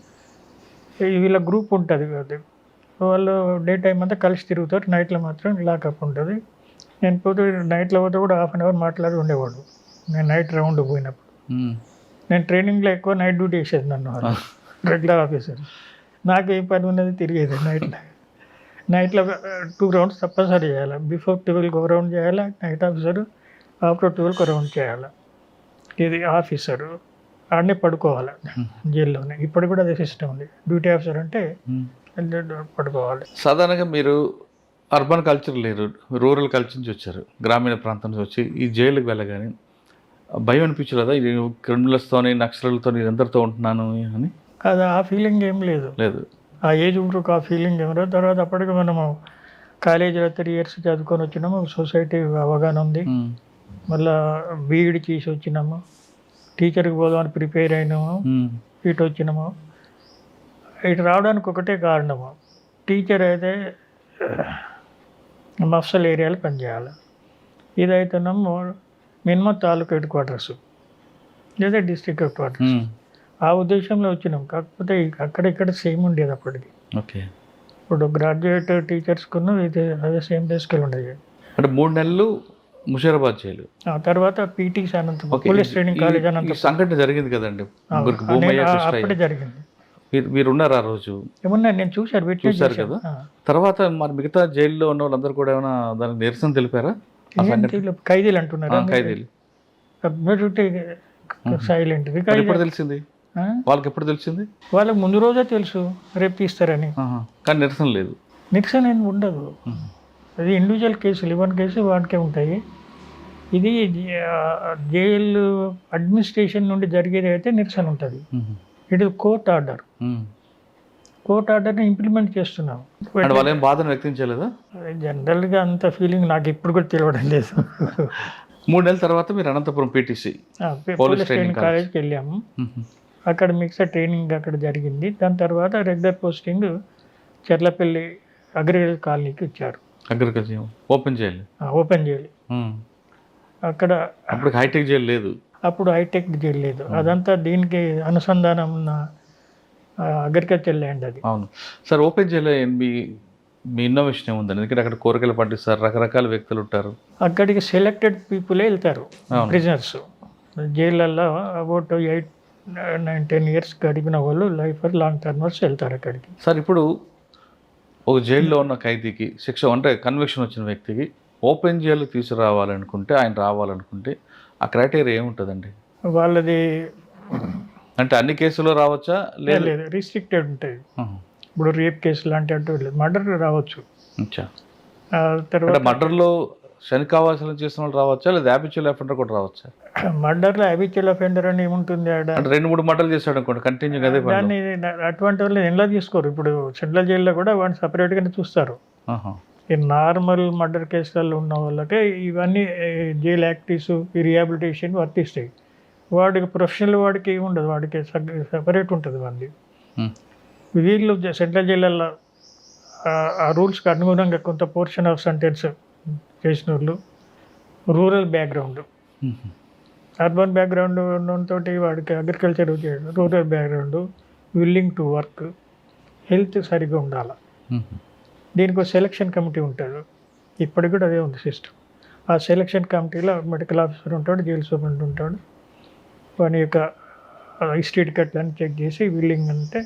వీళ్ళ గ్రూప్ ఉంటుంది కదా, వాళ్ళు డే టైం అంతా కలిసి తిరుగుతారు, నైట్లో మాత్రం లాకప్ ఉంటుంది. నేను పోతే నైట్లో పోతే కూడా 1/2 hour మాట్లాడి ఉండేవాడు. నేను నైట్ రౌండ్ పోయినప్పుడు, నేను ట్రైనింగ్లో ఎక్కువ నైట్ డ్యూటీ వేసేది నన్ను, రెగ్యులర్ ఆఫీసర్. నాకు ఏ పని ఉన్నది తిరిగేది నైట్లో 2 rounds తప్పనిసరి చేయాలి. బిఫోర్ 12 ఒక రౌండ్ చేయాలి నైట్ ఆఫీసరు, ఆఫ్టర్ 12 ఒక రౌండ్ చేయాలి. ఇది ఆఫీసరు ఆడనే పడుకోవాలి జైల్లోనే. ఇప్పుడు కూడా అదే సిస్టమ్ ఉంది. డ్యూటీ ఆఫీసర్ అంటే పడుకోవాలి. సాధారణంగా మీరు అర్బన్ కల్చర్ లేరు, రూరల్ కల్చర్ నుంచి వచ్చారు, గ్రామీణ ప్రాంతం నుంచి వచ్చి ఈ జైలుకి వెళ్ళగానే భయం అనిపించలేదా? ఇది క్రిమినల్స్తోని, నక్సలతో, అందరితో ఉంటున్నాను అని? అది ఆ ఫీలింగ్ ఏం లేదు. ఆ ఏజ్ గ్రూప్ ఆ ఫీలింగ్ ఏమో. తర్వాత అప్పటికి మనము కాలేజీలో 3 years చదువుకొని వచ్చినాము, సొసైటీ అవగాహన ఉంది. మళ్ళీ బీఈడి చేసి వచ్చినాము, టీచర్కి పోదామని ప్రిపేర్ అయినాము, ఇటు వచ్చినాము. ఇటు రావడానికి ఒకటే కారణము, టీచర్ అయితే మఫ్సల్ ఏరియాలో పనిచేయాలి, ఇదైతేనేమో మినిమం తాలూకా హెడ్ క్వార్టర్స్ లేదా డిస్ట్రిక్ట్ హెడ్ క్వార్టర్స్. ఆ ఉద్దేశంలో వచ్చినాం. కాకపోతే అక్కడ ఇక్కడ సేమ్ ఉండేది అప్పటికి. ఓకే. ఇప్పుడు గ్రాడ్యుయేట్ టీచర్స్కును ఇది అదే సేమ్ డేస్కి ఉండేది. అంటే 3 నెలలు ముషీరాబాద్ జైలు. ఆ తర్వాత PTC Anantapuram police training college ఈ అనంతపురం సంఘటన జరిగింది కదండి, ముగ్గురికి భూమయ్య, కృష్ణయ్య. అప్పుడే జరిగింది. మీరు ఉన్నారు ఆ రోజు? ఏమన్నా నేను చూశారు కదా. తర్వాత మరి మిగతా జైల్లో ఉన్న వాళ్ళందరూ కూడా ఏమైనా దానికి నిరసన తెలిపారా? ఖైదీలు అంటున్నారు, ఖైదీలు సైలెంట్. ఎప్పుడు తెలిసింది వాళ్ళకి? ఎప్పుడు తెలిసింది? వాళ్ళకి ముందు రోజే తెలుసు రేపు తీస్తారని, కానీ నిరసన లేదు. నిరసన ఏమి ఉండదు. అది ఇండివిజువల్ కేసులు, 11 కేసులు వాటికే ఉంటాయి. ఇది జైలు అడ్మినిస్ట్రేషన్ నుండి జరిగేది అయితే నిరసన ఉంటుంది. It is court order. Court ఆర్డర్ని ఇంప్లిమెంట్ చేస్తున్నాం. వాళ్ళు ఏం బాధను వ్యక్తం చేయలేదా? జనరల్గా అంత ఫీలింగ్ నాకు ఇప్పుడు కూడా తెలియడం లేదు. 3 నెలల తర్వాత మీరు అనంతపురం పీటీసీ పోలీస్ ట్రైనింగ్ కాలేజ్కి వెళ్ళాము. అక్కడ మిక్సర్ ట్రైనింగ్ అక్కడ జరిగింది. దాని తర్వాత రెగ్యులర్ పోస్టింగ్ చెర్లపల్లి అగ్రికల్చర్ కాలనీకి ఇచ్చారు. Agriculture open jail. Open jail అక్కడ. అప్పుడు హైటెక్ జైలు లేదు. అప్పుడు హైటెక్ జైలు లేదు. అదంతా దీనికి అనుసంధానం ఉన్న అగ్రికల్చర్ ల్యాండ్ అది. అవును సార్. ఓపెన్ జైలు మీ ఇన్నోవేషన్ ఏముందండి? ఎందుకంటే అక్కడ కూరగాయలు పండిస్తారు, రకరకాల వ్యక్తులు ఉంటారు. అక్కడికి సెలెక్టెడ్ పీపులే వెళ్తారు, ప్రిజనర్స్. జైళ్ళల్లో అబౌట్ 8-10 years గడిపిన వాళ్ళు లైఫ్ లాంగ్ టర్మర్స్ వెళ్తారు అక్కడికి. సార్ ఇప్పుడు ఒక జైల్లో ఉన్న ఖైదీకి శిక్ష అంటే కన్విక్షన్ వచ్చిన వ్యక్తికి ఓపెన్ జైలు తీసుకురావాలనుకుంటే, ఆయన రావాలనుకుంటే ఆ క్రైటీరియా ఏముంటుందండి? వాళ్ళది అంటే అన్ని కేసులో రావచ్చా? లేదు, రిస్ట్రిక్టెడ్ ఉంటాయి. ఇప్పుడు రేప్ కేసు లాంటి అంటే మర్డర్ రావచ్చు. తర్వాత మర్డర్లో శనికావాసాలు చేసిన వాళ్ళు రావచ్చా, లేదా హ్యాబిచువల్ అఫెండర్ కూడా రావచ్చా? మర్డర్లో హ్యాబిచువల్ అఫెండర్ అని ఏముంటుంది? ఆడ 2-3 మర్డర్లు చేశాడు అనుకోండి కంటిన్యూ. అదే దాన్ని అటువంటి వాళ్ళు ఎలా తీసుకోరు. ఇప్పుడు సెంట్రల్ జైల్లో కూడా వాడిని సపరేట్గానే చూస్తారు. ఈ నార్మల్ మర్డర్ కేసులలో ఉన్న వాళ్ళకే ఇవన్నీ జైల్ యాక్టివ్స్, ఈ రిహాబిలిటేషన్ వర్తిస్తాయి. వాడికి ప్రొఫెషనల్ వాడికి ఏమి ఉండదు, వాడికి సపరేట్ ఉంటుంది వాడిది. వీళ్ళు సెంట్రల్ జైళ్ళల్లో ఆ రూల్స్కి అనుగుణంగా కొంత పోర్షన్ ఆఫ్ సెంటెన్స్ చేసిన వాళ్ళు రూరల్ బ్యాక్గ్రౌండ్, అర్బన్ బ్యాక్గ్రౌండ్ తోటి వాడికి అగ్రికల్చర్ చేయడం, rural background, willing to work, health సరిగ్గా ఉండాలి. దీనికి ఒక సెలక్షన్ కమిటీ ఉంటుంది. ఇప్పటికి కూడా అదే ఉంది సిస్టమ్. ఆ సెలక్షన్ కమిటీలో మెడికల్ ఆఫీసర్ ఉంటాడు, జైలు సూపరింటెండెంట్ ఉంటాడు. వాని యొక్క హిస్టరీ టికెట్లను చెక్ చేసి విల్లింగ్ అంటే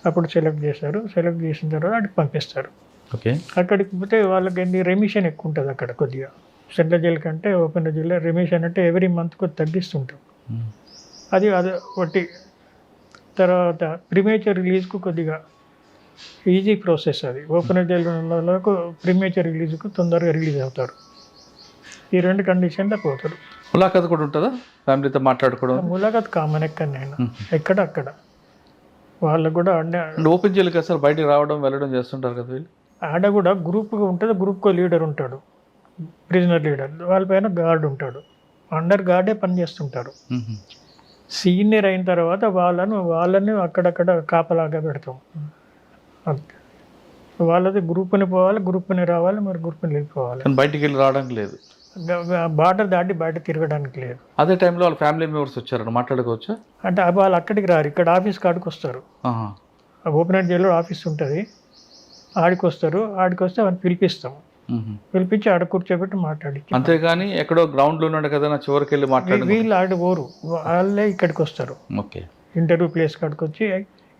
అప్పుడు సెలెక్ట్ చేస్తారు. సెలెక్ట్ చేసిన తర్వాత అక్కడికి పంపిస్తారు. ఓకే. అక్కడికి పోతే వాళ్ళకి రెమిషన్ ఎక్కువ ఉంటుంది అక్కడ కొద్దిగా. సెంట్రల్ జైలు కంటే ఓపెన్ జైల్లో రెమిషన్ అంటే ఎవ్రీ మంత్ కొద్ది తగ్గిస్తుంటాం. అది ఒకటి. తర్వాత ప్రీమేచర్ రిలీజ్కు కొద్దిగా ఈజీ ప్రాసెస్ అది. ఓపెన్ జైలుకు ప్రీమేచర్ రిలీజ్కు తొందరగా రిలీజ్ అవుతారు. ఈ 2 కండిషన్లో పోతారు. ములాఖాత్ కూడా ఉంటుందా? ఫ్యామిలీతో మాట్లాడుకోవడం? ములాఖాత్ కామన్ ఎక్కడ అక్కడ వాళ్ళకు కూడా. ఓపెన్ జైలు కదా సార్, బయటికి రావడం వెళ్ళడం చేస్తుంటారు కదా వీళ్ళు. ఆడ కూడా గ్రూప్గా ఉంటుంది. గ్రూప్కో లీడర్ ఉంటాడు, ప్రిజనర్ లీడర్. వాళ్ళపైన గార్డ్ ఉంటాడు. అండర్ గార్డే పనిచేస్తుంటారు. సీనియర్ అయిన తర్వాత వాళ్ళని అక్కడక్కడ కాపలాగా పెడతాం. వాళ్ళది గ్రూప్ని పోవాలి, గ్రూప్ని రావాలి, మరి గ్రూప్ని వెళ్ళిపోవాలి. బయటికి వెళ్ళి రావడానికి లేదు, బార్డర్ దాటి బయట తిరగడానికి లేదు. అదే టైంలో వాళ్ళ ఫ్యామిలీ మెంబర్స్ వచ్చారని మాట్లాడుకోవచ్చా? అంటే వాళ్ళు అక్కడికి రారు, ఇక్కడ ఆఫీస్ కాడికి వస్తారు. ఓపెన్ జైల్లో ఆఫీస్ ఉంటుంది, ఆడికి వస్తారు. ఆడికి వస్తే వాళ్ళని పిలిపిస్తాం. పిలిపించి ఆడ కూర్చోబెట్టి మాట్లాడి. అంతేగాని ఎక్కడో గ్రౌండ్లో ఉన్నాడు కదా నా చివరికి వెళ్ళి మాట్లాడి వీళ్ళు ఆడ పోరు, వాళ్ళే ఇక్కడికి వస్తారు. ఓకే. ఇంటర్వ్యూ ప్లేస్ కాడికి వచ్చి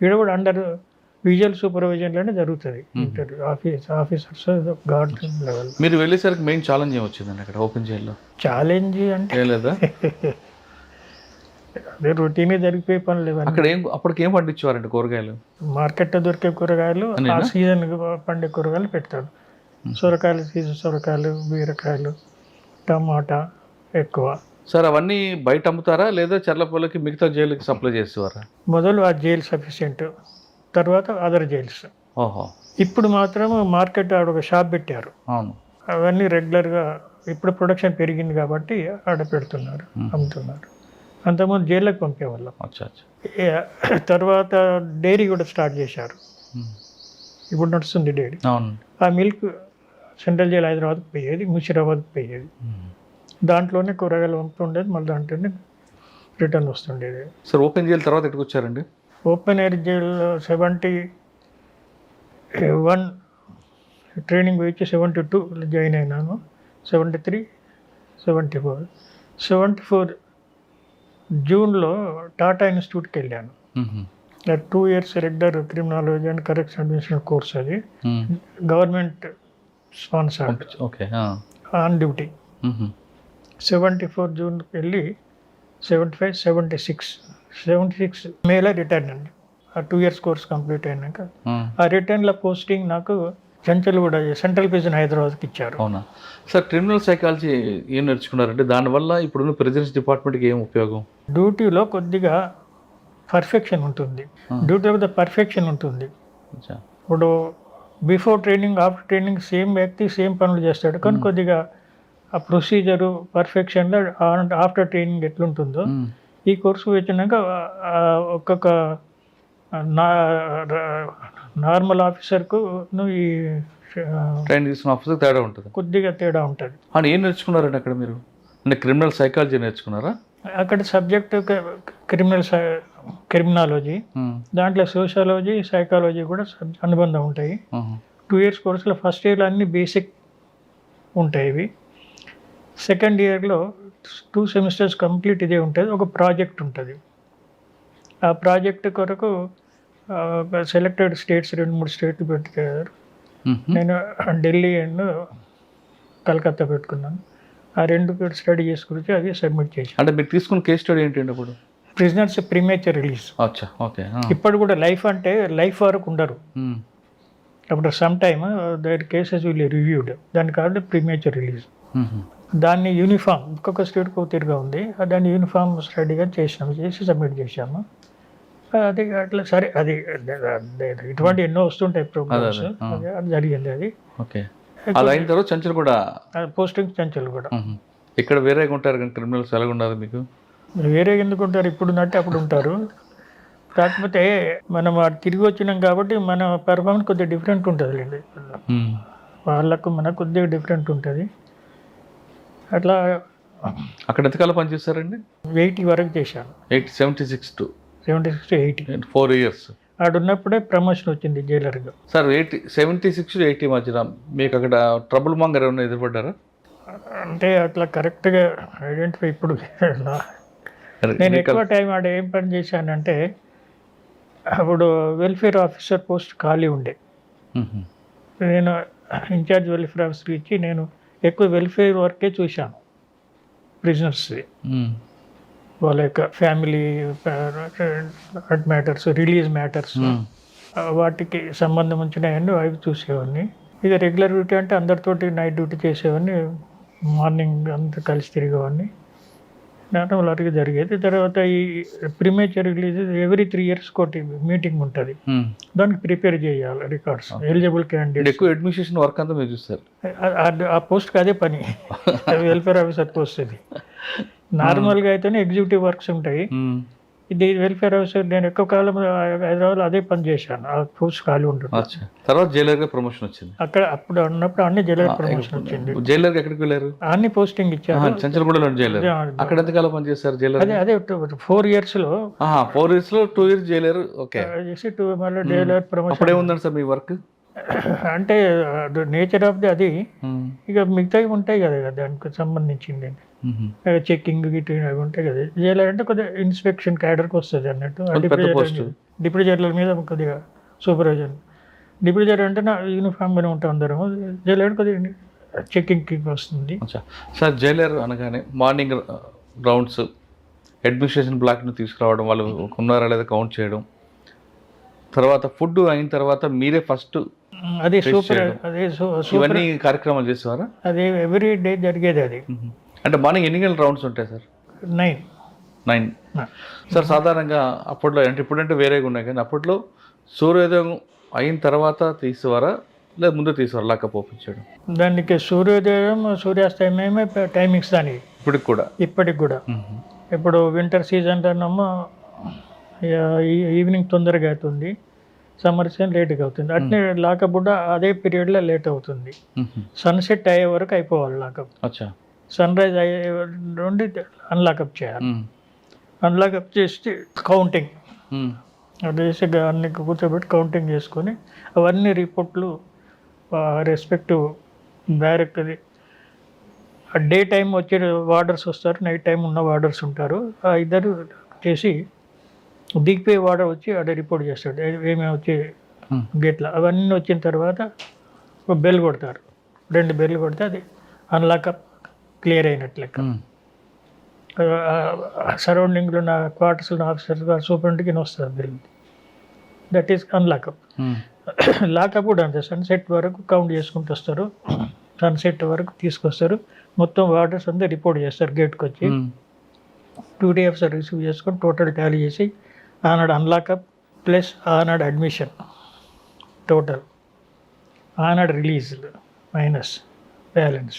ఇక్కడ కూడా అండర్ విజువల్ సూపర్విజన్లోనే జరుగుతుంది ఇంటర్వ్యూ. Officers gourd level. మీరు వెళ్ళేసరికి మెయిన్ ఛాలెంజ్ ఏమొచ్చిందండి అక్కడ ఓపెన్ జైల్లో? ఛాలెంజ్ అంటే లేదా అదే రొటీనే జరిగిపోయే పనులు లేవు. అక్కడ అప్పటికి ఏం పండించేవారండి? కూరగాయలు మార్కెట్లో దొరికే కూరగాయలు, ఆ సీజన్ పండే కూరగాయలు పెడతాడు. సొరకాయలు సీజన్ సొరకాయలు, బీరకాయలు, టమాటా ఎక్కువ. సార్ అవన్నీ బయట అమ్ముతారా లేదా చర్లపల్లికి మిగతా జైలుకి సప్లై చేసేవారా? మొదలు ఆ జైలు సఫిషియెంట్, తర్వాత అదర్ జైల్స్. ఓహో. ఇప్పుడు మాత్రం మార్కెట్ ఆడ ఒక షాప్ పెట్టారు. అవును. అవన్నీ రెగ్యులర్గా ఇప్పుడు ప్రొడక్షన్ పెరిగింది కాబట్టి ఆడ పెడుతున్నారు, అమ్ముతున్నారు. అంతకుముందు జైల్లోకి పంపేవాళ్ళం. అచ్చా అచ్చా. తర్వాత డైరీ కూడా స్టార్ట్ చేశారు. ఇప్పుడు నడుస్తుంది డైరీ. అవును. ఆ మిల్క్ సెంట్రల్ జైలు హైదరాబాద్కి పోయేది, ముషిరాబాద్కి పోయేది. దాంట్లోనే కూరగాయలు పంపుతుండేది, మళ్ళీ దాంట్లోనే రిటర్న్ వస్తుండేది. సార్ ఓపెన్ జైలు తర్వాత ఎక్కడికి వచ్చారండి? ఓపెన్ ఎయిర్ జైలు 71 ట్రైనింగ్ వచ్చి 72 జాయిన్ అయినాను. 73, 74 జూన్లో టాటా ఇన్స్టిట్యూట్కి వెళ్ళాను. 2 years regular criminology and correction administration course. అది government sponsored, okay, on duty. 74 జూన్కి వెళ్ళి 75, 76 మేలో రిటర్న్ అండి. ఆ 2 years కోర్స్ కంప్లీట్ అయినాక ఆ రిటర్న్లో పోస్టింగ్ నాకు చంచల్గూడ సెంట్రల్ ప్రిజన్ హైదరాబాద్కి ఇచ్చారు. అవునా సార్? క్రిమినల్ సైకాలజీ ఏం నేర్చుకున్నారంటే దానివల్ల ఇప్పుడున్న ప్రిజన్స్ డిపార్ట్మెంట్కి ఏం ఉపయోగం? డ్యూటీలో కొద్దిగా పర్ఫెక్షన్ ఉంటుంది, డ్యూటీలో కొద్దిగా పర్ఫెక్షన్ ఉంటుంది. ఇప్పుడు before training, after training same వ్యక్తి సేమ్ పనులు చేస్తాడు, కానీ కొద్దిగా ఆ ప్రొసీజరు పర్ఫెక్షన్లో ఆఫ్టర్ ట్రైనింగ్ ఎట్లుంటుందో ఈ కోర్సు వచ్చినాక ఒక్కొక్క నార్మల్ ఆఫీసర్కు ఈ ట్రైన్ తీసుకున్న ఆఫీసర్ తేడా ఉంటుంది, కొద్దిగా తేడా ఉంటుంది. అని ఏం నేర్చుకున్నారండి అక్కడ మీరు? అంటే క్రిమినల్ సైకాలజీ నేర్చుకున్నారా? అక్కడ సబ్జెక్ట్ క్రిమినాలజీ, దాంట్లో సోషాలజీ, సైకాలజీ కూడా అనుబంధం ఉంటాయి. 2 years కోర్సులో ఫస్ట్ ఇయర్లో అన్ని బేసిక్ ఉంటాయి. ఇవి సెకండ్ ఇయర్లో 2 semesters కంప్లీట్ ఇదే ఉంటుంది. ఒక ప్రాజెక్ట్ ఉంటుంది. ఆ ప్రాజెక్ట్ కొరకు సెలెక్టెడ్ స్టేట్స్ 2-3 స్టేట్లు పెట్టుకున్నారు. నేను ఢిల్లీ అండ్ కలకత్తా పెట్టుకున్నాను. ఆ 2 స్టడీ చేసుకుని అది సబ్మిట్ చేసి. అంటే మీరు తీసుకున్న కేస్ స్టడీ ఏంటండి అప్పుడు? Prisoners premature release. అచ్చా, ఓకే. ఇప్పుడు కూడా లైఫ్ అంటే లైఫ్ వరకు ఉండరు. అప్పుడు some time that cases will reviewed, దాని కాబట్టి ప్రీమేచర్ రిలీజ్. దాన్ని యూనిఫామ్ ఒక్కొక్క స్టేట్కి తిరిగా ఉంది, దాన్ని యూనిఫామ్ స్టడీగా చేసి సబ్మిట్ చేశాము. అది అట్లా సరే, అది ఇటువంటి ఎన్నో వస్తుంటాయి ప్రోగ్రామ్స్. అది జరిగింది. అది ఓకే. అది అయిన తర్వాత చంచల్ కూడా పోస్టింగ్ చంచల్ కూడా. ఇక్కడ వేరేగా ఉంటారు కానీ క్రిమినల్స్ ఎలాగ ఉండదు మీకు? వేరే ఎందుకు ఉంటారు, ఇప్పుడు ఉన్నట్టు అప్పుడు ఉంటారు. కాకపోతే మనం తిరిగి వచ్చినాం కాబట్టి మన పెర్ఫార్మెన్స్ కొద్దిగా డిఫరెంట్ ఉంటుంది లేండి. వాళ్ళకు మనకు కొద్దిగా డిఫరెంట్ ఉంటుంది. అట్లా అక్కడ ఎంతకాలం పనిచేస్తారండి? 80 వరకు చేశాను. 76 to 80 4 years. ఆడున్నప్పుడే ప్రమోషన్ వచ్చింది జైలర్గా. సార్ 76 to 80 మధ్యన మీకు అక్కడ ట్రబుల్ మాంగర్ ఏమైనా ఎదురుపడ్డారా? అంటే అట్లా కరెక్ట్గా ఐడెంటిఫై ఇప్పుడు నేను ఎక్కువ టైం ఆడ ఏం పని చేశానంటే, అప్పుడు వెల్ఫేర్ ఆఫీసర్ పోస్ట్ ఖాళీ ఉండే. నేను ఇన్ఛార్జ్ వెల్ఫేర్ ఆఫీసర్కి ఇచ్చి నేను ఎక్కువ వెల్ఫేర్ వర్కే చూశాను. ప్రిజనర్స్ది, వాళ్ళ యొక్క ఫ్యామిలీ మ్యాటర్స్, రిలీజ్ మ్యాటర్స్, వాటికి సంబంధం వచ్చినాయని అవి చూసేవాడిని. ఇక రెగ్యులర్ డ్యూటీ అంటే అందరితోటి నైట్ డ్యూటీ చేసేవాడిని, మార్నింగ్ అంతా కలిసి తిరిగేవాడిని. నార్మల్ వరకు జరిగేది. తర్వాత ఈ ప్రీమేచర్ రిలీజ్ ఎవ్రీ 3 years కోటి మీటింగ్ ఉంటుంది, దానికి ప్రిపేర్ చేయాలి రికార్డ్స్, ఎలిజిబుల్ క్యాండిడేట్. ఎక్కువ అడ్మినిస్ట్రేషన్ వర్క్ అంతా మీరు చూస్తారు. ఆ పోస్ట్కి అదే పని, వెల్ఫేర్ ఆఫీసర్ పోస్ట్. అది నార్మల్గా అయితేనే ఎగ్జిక్యూటివ్ వర్క్స్ ఉంటాయి. ఇది వెల్ఫేర్ ఆఫీసర్. నేను ఎక్కువ కాలం హైదరాబాద్లో అదే పని చేశాను. ఆ పోస్ట్ ఖాళీ ఉంటుంది. తర్వాత జైలర్గా ప్రమోషన్ వచ్చింది. అక్కడ అప్పుడు ఉన్నప్పుడు అన్ని జైలర్ ప్రమోషన్ వచ్చింది. జైలర్కి ఎక్కడికి వెళ్ళారు? అన్ని పోస్టింగ్ ఇచ్చారు. చంచల్గూడలో జైలర్. అక్కడ ఎంతకాలం పనిచేస్తారు జైలర్? అదే 4 years 4 years 2 years Jailer. Okay. మళ్ళీ జైలర్ ప్రమోషన్. అప్పుడే ఉందండి సార్ మీ వర్క్? అంటే నేచర్ ఆఫ్ ది అది. ఇక మిగతావి ఉంటాయి కదా దానికి సంబంధించింది, చెక్కింగ్ గిట్ అవి ఉంటాయి కదా. జైలర్ అంటే కొద్దిగా ఇన్స్పెక్షన్ క్యాడర్కి వస్తుంది అన్నట్టు. డిప్యూటీ జైలర్ మీద కొద్దిగా సూపర్వైజర్. డిప్యూటీ జైలర్ అంటే నా యూనిఫామ్గానే ఉంటాం అందరం. జైలర్ కొద్దిగా చెక్కింగ్కి వస్తుంది. సార్ జైలర్ అనగానే మార్నింగ్ రౌండ్స్, అడ్మినిస్ట్రేషన్ బ్లాక్ని తీసుకురావడం, వాళ్ళు ఉన్నారా లేదా కౌంట్ చేయడం, తర్వాత ఫుడ్ అయిన తర్వాత మీరే ఫస్ట్ అదే సూపర్, ఇవన్నీ కార్యక్రమాలు చేసేవారా? అది ఎవ్రీ డే జరిగేది. అది అంటే మార్నింగ్ ఎన్ని గంటల రౌండ్స్ ఉంటాయి సార్? 9 సార్. సాధారణంగా అప్పట్లో, అంటే ఇప్పుడంటే వేరేగా ఉన్నాయి కానీ అప్పట్లో సూర్యోదయం అయిన తర్వాత తీసేవారా లేదా ముందు తీసేవారు లాకప్ ఓపెన్ చేయడం? దానికి సూర్యోదయం సూర్యాస్తమయమే టైమింగ్స్ దానికి. ఇప్పటికి కూడా ఇప్పుడు వింటర్ సీజన్లోనేమో ఈవినింగ్ తొందరగా అవుతుంది, సమ్మర్ సీజన్ లేట్గా అవుతుంది. అట్నే లాకప్ కూడా అదే పీరియడ్లో లేట్ అవుతుంది. సన్సెట్ అయ్యే వరకు అయిపోవాలి లాకప్. అచ్చా. సన్ రైజ్ అయ్యే నుండి అన్లాకప్ చేయాలి. అన్లాకప్ చేసి కౌంటింగ్ చేసి అన్ని కూర్చోబెట్టి కౌంటింగ్ చేసుకొని అవన్నీ రిపోర్ట్లు రెస్పెక్టివ్ బ్యారెక్ది డే టైం వచ్చే వార్డర్స్ వస్తారు, నైట్ టైం ఉన్న వార్డర్స్ ఉంటారు. ఆ ఇద్దరు చేసి దిగిపోయే వార్డర్ వచ్చి అక్కడ రిపోర్ట్ చేస్తాడు ఏమేమి వచ్చి గేట్లో. అవన్నీ వచ్చిన తర్వాత ఒక బెల్ కొడతారు, 2 బెల్ కొడితే అది అన్లాకప్ క్లియర్ అయినట్లు లెక్క. సరౌండింగ్లో ఉన్న క్వార్టర్స్లో ఉన్న ఆఫీసర్స్ సూపరింటెండెంట్కి వస్తుంది bell. That is unlockup. Lockup కూడా అంతే, సన్సెట్ వరకు కౌంట్ చేసుకుంటూ వస్తారు, సన్సెట్ వరకు తీసుకొస్తారు. మొత్తం వార్డర్స్ అంతా రిపోర్ట్ చేస్తారు గేట్కి వచ్చి. డ్యూటీ ఆఫీసర్ రిసీవ్ చేసుకొని టోటల్ టాలీ చేసి ఆనాడు అన్లాకప్ ప్లస్ ఆనాడు అడ్మిషన్ టోటల్, ఆనాడు రిలీజ్ మైనస్ బ్యాలెన్స్,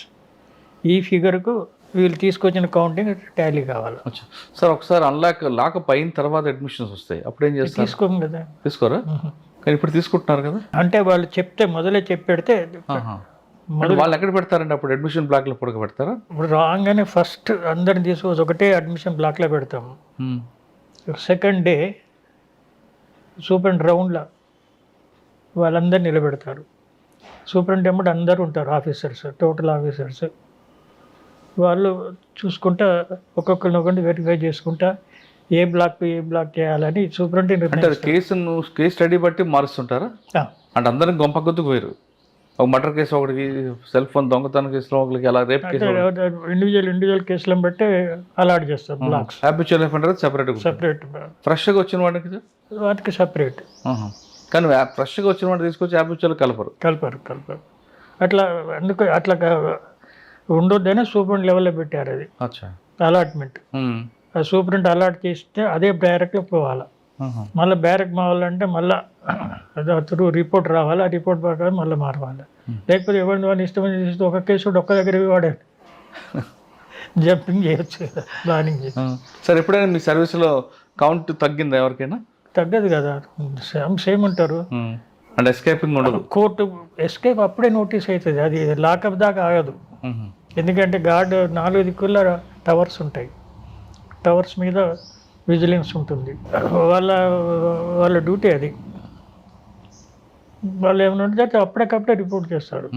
ఈ ఫిగర్కు వీళ్ళు తీసుకొచ్చిన కౌంటింగ్ టాలీ కావాలి. సార్ ఒకసారి లాకప్ అయిన తర్వాత అడ్మిషన్స్ వస్తాయి, అప్పుడు ఏం చేస్తారు? తీసుకోము కదా. తీసుకోరా? కానీ ఇప్పుడు తీసుకుంటున్నారు కదా. అంటే వాళ్ళు చెప్తే మొదలే చెప్పి పెడితే వాళ్ళు ఎక్కడ పెడతారండి అప్పుడు? అడ్మిషన్ బ్లాక్లో పొడక పెడతారా? ఇప్పుడు రాగానే ఫస్ట్ అందరిని తీసుకొచ్చి ఒకటే అడ్మిషన్ బ్లాక్లో పెడతాము. సెకండ్ డే సూపరింట్ రౌండ్లో వాళ్ళందరూ నిలబెడతారు. సూపరింటెండెంట్ అందరూ ఉంటారు, ఆఫీసర్స్, టోటల్ ఆఫీసర్స్. వాళ్ళు చూసుకుంటా ఒక్కొక్కరినొకటి వెరిఫై చేసుకుంటా ఏ బ్లాక్ చేయాలని సూపరింటెండెంట్. కేసు స్టడీ బట్టి మారుస్తుంటారా? అంటే అందరం గొంపకొద్దుకు పోయారు. ఒక మర్డర్ కేసు, ఒకటికి సెల్ ఫోన్ దొంగతనం కేసులో ఒకరికి, అలా రేప్ కేసు, ఇండివిజువల్ కేసులను బట్టి అలాట్ చేస్తారు బ్లాక్స్. హ్యాబిచువల్ అఫెండర్ సెపరేట్ ఫ్రెష్గా వచ్చిన వాటికి సపరేట్. కానీ ఫ్రెష్గా వచ్చిన వాడిని తీసుకొచ్చి హ్యాబిచువల్ కలపరు. అట్లా అందుకు అట్లా ఉండొద్దనే సూపరింట్ లెవెల్లో పెట్టారు అది అలాట్మెంట్. ఆ సూపరింట్ అలాట్ చేస్తే అదే బ్యారెక్లో పోవాలి. మళ్ళీ బ్యారెక్ మావాలంటే మళ్ళీ త్రూ రిపోర్ట్ రావాలి, ఆ రిపోర్ట్ ప్రకారం మళ్ళీ మారవాలి. లేకపోతే ఎవరిని వాళ్ళు ఇష్టమని చేస్తే ఒక కేసు ఒక్క దగ్గర వాడాలి, జంపింగ్ చేయొచ్చు కదా, ప్లానింగ్ చేయొచ్చు. సార్ ఎప్పుడైనా మీ సర్వీస్లో కౌంట్ తగ్గిందా ఎవరికైనా? తగ్గదు కదా, సేమ్ ఉంటారు. అంటే ఎస్కేపింగ్ ఉండదు. కోర్టు ఎస్కేప్ అప్పుడే నోటీస్ అవుతుంది, అది లాకప్ దాకా ఆగదు. ఎందుకంటే గార్డ్ 4 దిక్కుల టవర్స్ ఉంటాయి, టవర్స్ మీద విజిలెన్స్ ఉంటుంది. వాళ్ళ డ్యూటీ అది. వాళ్ళు ఏమైనా ఉంటే అప్పటికప్పుడే రిపోర్ట్ చేస్తారు.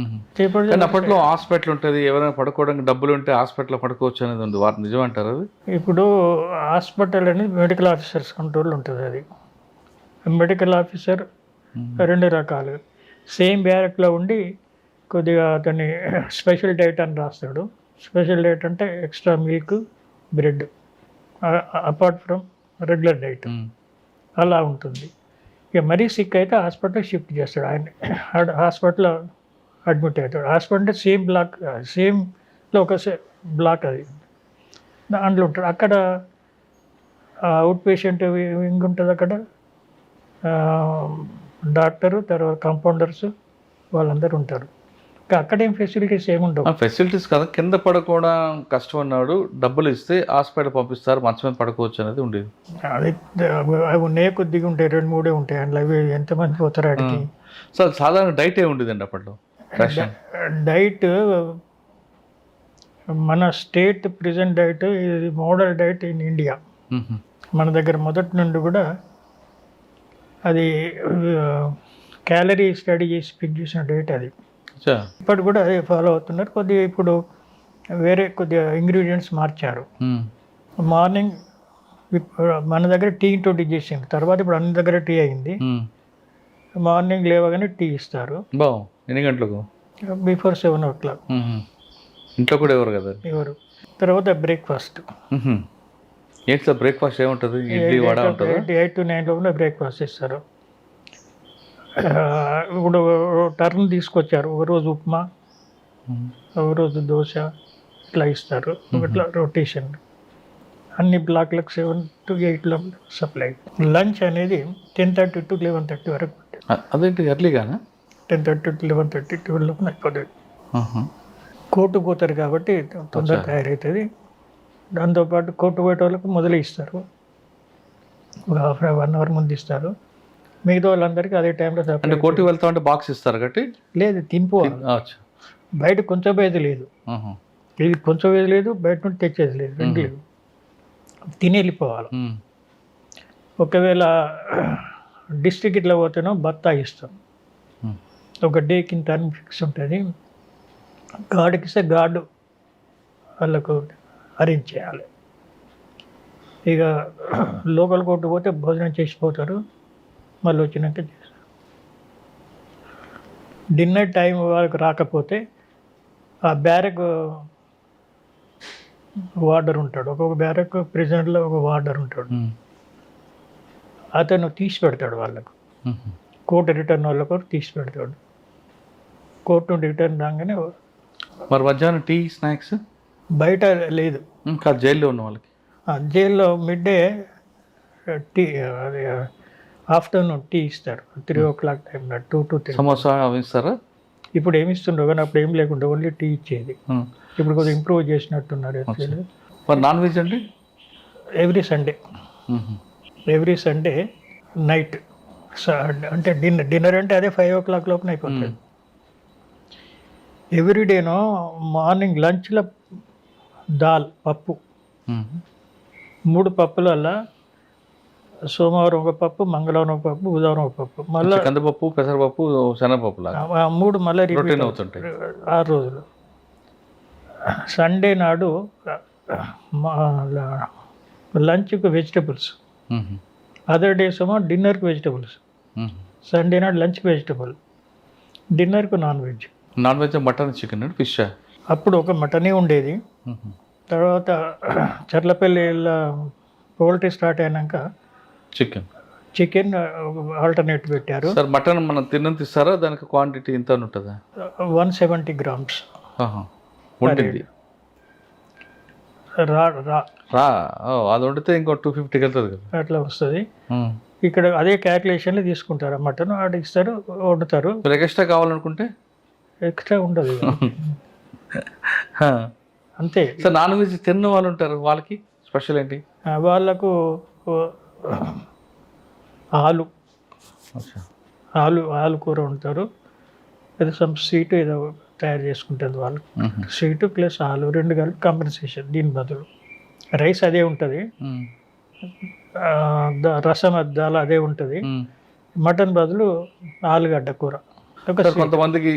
అప్పట్లో హాస్పిటల్ ఉంటుంది, ఎవరైనా పడుకోవడానికి డబ్బులు ఉంటే హాస్పిటల్లో పడుకోవచ్చు అనేది ఉంది, వారు నిజం అంటారు అది? ఇప్పుడు హాస్పిటల్ అనేది మెడికల్ ఆఫీసర్స్ కంట్రోల్ ఉంటుంది. అది మెడికల్ ఆఫీసర్ 2 రకాలు. సేమ్ బ్యారెక్లో ఉండి కొద్దిగా అతన్ని స్పెషల్ డైట్ అని రాస్తాడు. స్పెషల్ డైట్ అంటే extra milk, bread apart from regular diet, అలా ఉంటుంది. ఇక మరీ సిక్ అయితే హాస్పిటల్ షిఫ్ట్ చేస్తాడు, ఆయన హాస్పిటల్లో అడ్మిట్ అవుతాడు. హాస్పిటల్ అంటే సేమ్లో ఒక బ్లాక్, అది దాంట్లో ఉంటాడు. అక్కడ అవుట్ పేషెంట్ వింగ్ ఉంటుంది, అక్కడ డాక్టరు, తర్వాత కాంపౌండర్స్ వాళ్ళందరూ ఉంటారు. అక్కడేం ఫెసిలిటీస్ ఏముండవు. ఫెసిలిటీస్ కదా, కింద పడుకోవడం కష్టం అన్నాడు, డబ్బులు ఇస్తే హాస్పిటల్ పంపిస్తారు, మంచం మీద పడుకోవచ్చు అనేది ఉండేది. అది అవి ఉన్నాయి, కొద్దిగా ఉంటాయి, 2-3 ఉంటాయి అందులో. అవి ఎంతమంది పోతారు అడిగి. సో సాధారణ డైట్ ఏ ఉండేదండి అప్పట్లో? డైట్ మన స్టేట్ ప్రెజెంట్ డైట్, ఇది మోడల్ డైట్ ఇన్ ఇండియా. మన దగ్గర మొదటి నుండి కూడా అది క్యాలరీ స్టడీ చేసి పిక్ చేసిన డైట్ అది. ఇప్పటి కూడా అదే ఫాలో అవుతున్నారు. కొద్దిగా ఇప్పుడు వేరే కొద్దిగా ఇంగ్రీడియంట్స్ మార్చారు. మార్నింగ్ మన దగ్గర టీ ఇంట్రొడ్యూస్ చేసింది, తర్వాత ఇప్పుడు అన్ని దగ్గర టీ అయింది. మార్నింగ్ లేవగానే టీ ఇస్తారు. ఎన్ని గంటలకు? Before 7 o'clock. ఇంట్లో కూడా ఎవరు కదా ఎవరు. తర్వాత బ్రేక్ఫాస్ట్. ఏంటి సార్ బ్రేక్ఫాస్ట్ ఏముంటుంది? ఇడ్లీ వడ ఉంటుంది. 8 to 9 లోపల బ్రేక్ఫాస్ట్ ఇస్తారు. ఇప్పుడు టర్న్ తీసుకొచ్చారు, ఒకరోజు ఉప్మా, ఒకరోజు దోశ, ఇట్లా ఇస్తారు. ఇట్లా రొటేషన్. అన్ని బ్లాక్లకు 7 to 8 లోపల సప్లై. లంచ్ అనేది 10:30 to 11:30 వరకు. అదేంటి ఎర్లీగానా? 10:30 to 11:30, 12 లోపల అయిపోతుంది. కోర్టు పోతారు కాబట్టి తొందరగా తయారవుతుంది. దాంతోపాటు కోర్టు పోయే వాళ్ళకు మొదలు ఇస్తారు, ఒక 1 అవర్ ముందు ఇస్తారు. మిగతా వాళ్ళందరికీ అదే టైంలో అంటే కోర్టుకి వెళ్తా ఉంటే బాక్స్ ఇస్తారు కాబట్టి లేదు తినిపోవాలి. బయట కొంచెం పోయేది లేదు, ఇది కొంచెం పోయేది లేదు, బయట నుండి తెచ్చేది లేదు, రెండు లేవు, తిని వెళ్ళిపోవాలి. ఒకవేళ డిస్ట్రిక్ట్ ఇట్లా పోతేనో బత్తా ఇస్తాం, ఒక డేకి ఇంత అని ఫిక్స్ ఉంటుంది. గార్డుకి ఇస్తే గార్డు వాళ్ళకు అరేంజ్ చేయాలి. ఇక లోకల్ కోర్టు పోతే భోజనం చేసిపోతారు, మళ్ళీ వచ్చినాక చేస్తారు. డిన్నర్ టైం వాళ్ళకి రాకపోతే ఆ బ్యారెక్ వార్డర్ ఉంటాడు, ఒక్కొక్క బ్యారెక్ ప్రిజనర్లో ఒక వార్డర్ ఉంటాడు, అతను తీసి పెడతాడు వాళ్ళకు. కోర్టు రిటర్న్ వాళ్ళకు తీసి పెడతాడు. కోర్టు నుండి రిటర్న్ రాగానే మరి మధ్యాహ్నం టీ స్నాక్స్ బయట లేదు, కాదు జైల్లో ఉన్న వాళ్ళకి. జైల్లో మిడ్ డే టీ, అది ఆఫ్టర్నూన్ టీ ఇస్తారు 3 o'clock టైంలో, 2 to 3. సమోసా అవి ఇస్తారా? ఇప్పుడు ఏమి ఇస్తుండ్రో కానీ అప్పుడు ఏం లేకుండా ఓన్లీ టీ ఇచ్చేది. ఇప్పుడు కొంచెం ఇంప్రూవ్ చేసినట్టున్నారు. మరి నాన్ వెజ్ అండి? ఎవ్రీ సండే నైట్, అంటే డిన్నర్ అంటే అదే 5 o'clock లోపల అయిపోతుంది. ఎవ్రీడేనో మార్నింగ్ లంచ్లో దాల్, పప్పు, 3 పప్పులల్లా సోమవారం ఒక పప్పు, మంగళవారం ఒక పప్పు, బుధవారం ఒక పప్పు, మళ్ళీ కందిపప్పు, పెసరపప్పు, శనగపప్పు, 3 మళ్ళీ రిపీట్ అవుతుంటాయి 6 రోజులు. సండే నాడు లంచ్కి వెజిటబుల్స్, అదర్ డేస్ ఏమో డిన్నర్కి వెజిటబుల్స్. సండే నాడు లంచ్కి వెజిటబుల్, డిన్నర్కి non veg. Non veg mutton, chicken, fish. అప్పుడు ఒక మటనే ఉండేది. తర్వాత చర్లపల్లి పౌల్ట్రీ స్టార్ట్ అయినాక చికెన్ ఆల్టర్నేట్ పెట్టారు. సార్ మటన్ మనం తిన్నంత ఇస్తారా? దానికి క్వాంటిటీ ఇంత ఉంటుందా? 170 grams ఉంటుంది. అది వండితే ఇంకో 250 వెళ్తుంది కదా, అట్లా వస్తుంది. ఇక్కడ అదే క్యాల్కులేషన్లో తీసుకుంటారు. మటన్ ఆడ ఇస్తారు, వండుతారు. ఎక్స్ట్రా కావాలనుకుంటే ఎక్స్ట్రా ఉండదు అంతే. సార్ నాన్ వెజ్ తిన్న వాళ్ళు ఉంటారు, వాళ్ళకి స్పెషల్ ఏంటి? వాళ్ళకు ఆలు కూర ఉంటారు. ఏదో సమ్ స్వీట్ ఏదో తయారు చేసుకుంటుంది వాళ్ళు. స్వీట్ ప్లస్ ఆలు 2 కలిపి కాంపెన్సేషన్. దీని బదులు రైస్ అదే ఉంటుంది, రసం దాల్ అదే ఉంటుంది. మటన్ బదులు ఆలుగడ్డ కూర. కొంతమందికి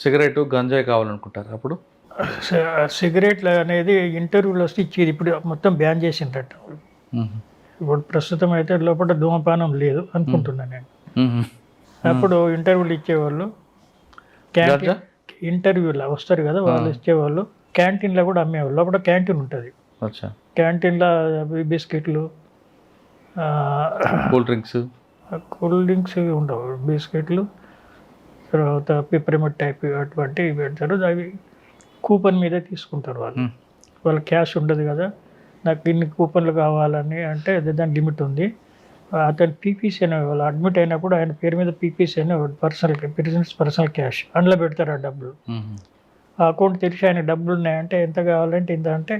సిగరెట్, గంజాయి కావాలనుకుంటారు, అప్పుడు సిగరెట్లు అనేది ఇంటర్వ్యూలో వస్తే ఇచ్చేది. ఇప్పుడు మొత్తం బ్యాన్ చేసిందట. ఇప్పుడు ప్రస్తుతం అయితే లోపల ధూమపానం లేదు అనుకుంటున్నాను నేను. అప్పుడు ఇంటర్వ్యూలు ఇచ్చేవాళ్ళు, క్యాంటీన్ ఇంటర్వ్యూలో వస్తారు కదా వాళ్ళు ఇచ్చేవాళ్ళు. క్యాంటీన్లో కూడా అమ్మేవాళ్ళు. లోపల క్యాంటీన్ ఉంటుంది. క్యాంటీన్లో బిస్కెట్లు, కూల్ డ్రింక్స్ ఉండవు, బిస్కెట్లు, తర్వాత పిప్పరిమిట్ టైప్ అటువంటివి పెడతారు. అవి కూపన్ మీద తీసుకుంటారు వాళ్ళు. వాళ్ళ క్యాష్ ఉండదు కదా, నాకు ఇన్ని కూపన్లు కావాలని అంటే దాని లిమిట్ ఉంది. అతను పీపీసీ అనే వాళ్ళు అడ్మిట్ అయినప్పుడు ఆయన పేరు మీద పీపీసీ అనే పర్సనల్ క్యాష్ అందులో పెడతారు ఆ డబ్బులు. ఆ అకౌంట్ తెరిచి ఆయన డబ్బులు ఉన్నాయంటే ఎంత కావాలంటే ఇంత అంటే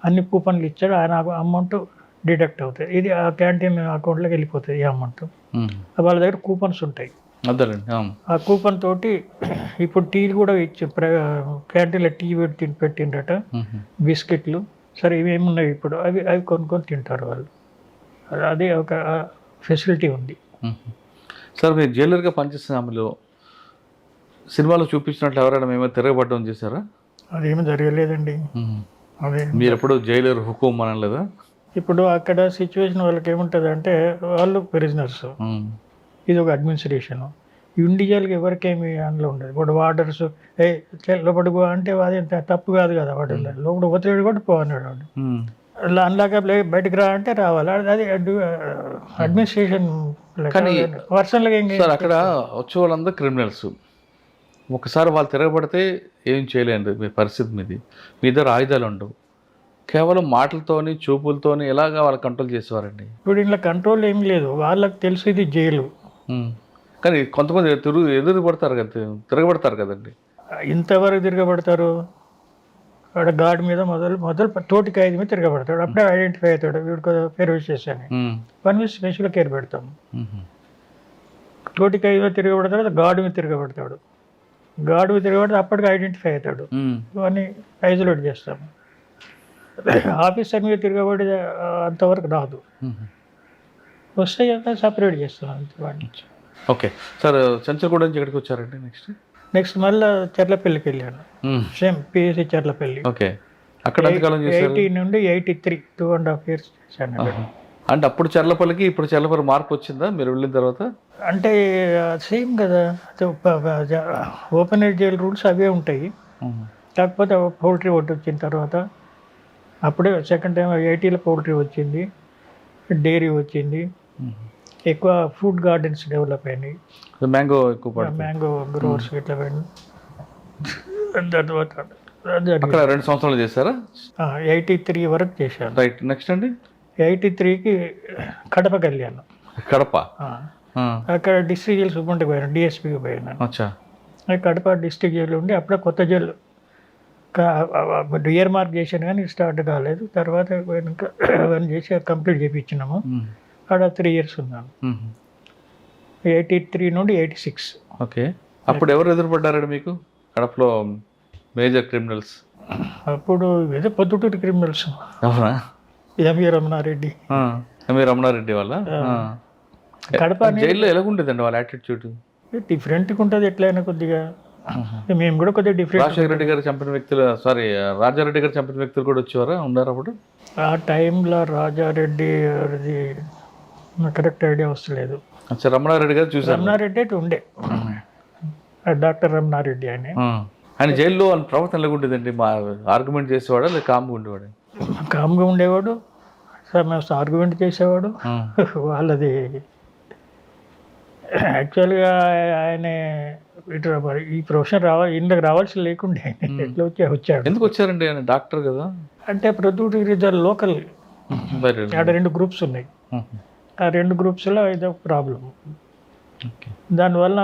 అన్ని కూపన్లు ఇచ్చాడు, ఆయన అమౌంట్ డిడక్ట్ అవుతుంది. ఇది ఆ క్యాంటీన్ అకౌంట్లోకి వెళ్ళిపోతుంది ఈ అమౌంట్. వాళ్ళ దగ్గర కూపన్స్ ఉంటాయి. ఆ కూపన్ తోటి ఇప్పుడు టీలు కూడా ఇచ్చి క్యాంటీన్లో టీ పెట్టిండట, బిస్కెట్లు. సరే ఇవేమి ఉన్నాయి ఇప్పుడు, అవి కొనుక్కొని తింటారు వాళ్ళు. అదే ఒక ఫెసిలిటీ ఉంది. సార్ మీరు జైలర్గా పనిచేసిన ఆమెలో సినిమాలో చూపించినట్లు ఎవరైనా మేము తిరగబడ్డం చేశారా? అదేమీ జరగలేదండి. అదే మీరు ఎప్పుడు జైలర్ హుకుం అనలేదా? ఇప్పుడు అక్కడ సిచ్యువేషన్ వాళ్ళకి ఏముంటుంది అంటే వాళ్ళు ప్రిజనర్స్, ఇది ఒక అడ్మినిస్ట్రేషన్. ఇండివిజువల్గా ఎవరికేమి అందులో ఉండదు. ఇప్పుడు వార్డర్స్ లోపలికి అంటే అది తప్పు కాదు కదా, వాడు లోపల ఒత్తిడి కూడా పోన్నాడు వాడు. అందులాగా బయటకు రా అంటే రావాలి. అది అడ్మినిస్ట్రేషన్ పర్సనల్గా. సార్ అక్కడ వచ్చే వాళ్ళందరూ క్రిమినల్స్. ఒకసారి వాళ్ళు తిరగబడితే ఏం చేయలేండి మీ పరిస్థితి. మీ దగ్గర ఆయుధాలు ఉండవు, కేవలం మాటలతోని చూపులతోని ఎలాగా వాళ్ళు కంట్రోల్ చేసేవారండి. ఇప్పుడు ఇంట్లో కంట్రోల్ ఏం లేదు, వాళ్ళకి తెలుసు ఇది జైలు. కానీ కొంతమంది తిరగబడతారు కదండి. ఇంతవరకు తిరగబడతారు. వాడు గార్డ్ మీద మొదలు తోటి ఖైదీ మీద తిరగబడతాడు. అప్పుడే ఐడెంటిఫై అవుతాడు వీడికి పేరు విశేషాన్ని. వన్ మీద స్పెషల్ కేర్ పెడతాం. తోటి ఖైదీ మీద తిరగబడతాడు, గార్డు మీద తిరగబడతాడు. గార్డు మీద తిరగబడితే అప్పటికి ఐడెంటిఫై అవుతాడు. ఇవన్నీ ఐసోలేట్ చేస్తాము. ఆఫీసర్ మీద తిరగబడి అంతవరకు రాదు. వస్తే సపరేట్ చేస్తాం అంతే వాడిని. ఓకే సార్, చంచలగూడ నుంచి ఎక్కడికి వచ్చారండి నెక్స్ట్ మళ్ళీ చర్లపల్లికి వెళ్ళాను. Same PSC Cherlapalli. ఓకే, అక్కడ ఎంతకాలం చేశారు? 80 నుండి 83 2.5 years చేశాను. అంటే అప్పుడు చర్లపల్లికి ఇప్పుడు చర్లపల్లి మార్పు వచ్చిందా మీరు వెళ్ళిన తర్వాత? అంటే సేమ్ కదా, ఓపెన్ ఎయిర్ జైల్ రూల్స్ అవే ఉంటాయి. కాకపోతే పౌల్ట్రీ ఒకటి వచ్చిన తర్వాత అప్పుడే సెకండ్ టైం 80లో పౌల్ట్రీ వచ్చింది, డైరీ వచ్చింది, ఎక్కువ ఫుడ్ గార్డెన్స్ డెవలప్ అయినాయి, మ్యాంగో ఎక్కువ మ్యాంగో గ్రోవర్స్ ఇట్లా పోయింది. తర్వాత అక్కడ 2 సంవత్సరాలు చేశారా? 83 వరకు చేశాను. రైట్, నెక్స్ట్ అండి 83కి కడప వెళ్ళాను. కడప అక్కడ డిస్ట్రిక్ట్ జైలు సూపరింటెండెంట్కి పోయాను, డిఎస్పీకి పోయాను. అచ్చా, కడప డిస్ట్రిక్ట్ జైలు ఉండి అప్పుడే కొత్త జైలు ఇయర్ మార్క్ చేశాను కానీ స్టార్ట్ కాలేదు. తర్వాత పోయినాక అవన్నీ చేసి కంప్లీట్ చేయించినాము. అక్కడ 3 years ఉన్నాను, 83 నుండి 86. ఓకే, అప్పుడు ఎవరు ఎదురుపడ్డారండి మీకు కడపలో మేజర్ క్రిమినల్స్? అప్పుడు ఏదో పొద్దుటూరు క్రిమినల్స్. అవునా? ఎంవి రమణారెడ్డి. ఎంవి రమణారెడ్డి వాళ్ళ కడప జైల్లో ఎలాగుండేదండి వాళ్ళ యాటిట్యూడ్? డిఫరెంట్గా ఉంటుంది ఎట్లయినా కొద్దిగా. మేము కూడా కొద్దిగా డిఫరెంట్. రాజశేఖర రెడ్డి గారు చంపిన వ్యక్తులు, సారీ రాజారెడ్డి గారు చంపిన వ్యక్తులు కూడా వచ్చేవారా, ఉన్నారు అప్పుడు? ఆ టైంలో రాజారెడ్డి గారిది కరెక్ట్ ఐడియా వస్తలేదు. అచ్చా, రమణారెడ్డి గారు చూసారు? రమణారెడ్డి అయితే ఉండే, డాక్టర్ రమణారెడ్డి ఆయన జైల్లో వాళ్ళ ప్రవర్తన ఎలాగుండేదండి? మా ఆర్గ్యుమెంట్ చేసేవాడా లేదా కామ్గా ఉండేవాడు? కామ్గా ఉండేవాడు, ఆర్గ్యుమెంట్ చేసేవాడు. వాళ్ళది యాక్చువల్గా ఆయన ఈ ప్రొఫెషన్ ఇందులోకి రావాల్సి లేకుండే ఎట్లా వచ్చాడు. ఎందుకు వచ్చారండి? ఆయన డాక్టర్ కదా. అంటే ప్రొద్దుటూరు లోకల్ ఆడ 2 groups ఉన్నాయి. ఆ 2 groupsలో ఇదో ప్రాబ్లం. దానివల్ల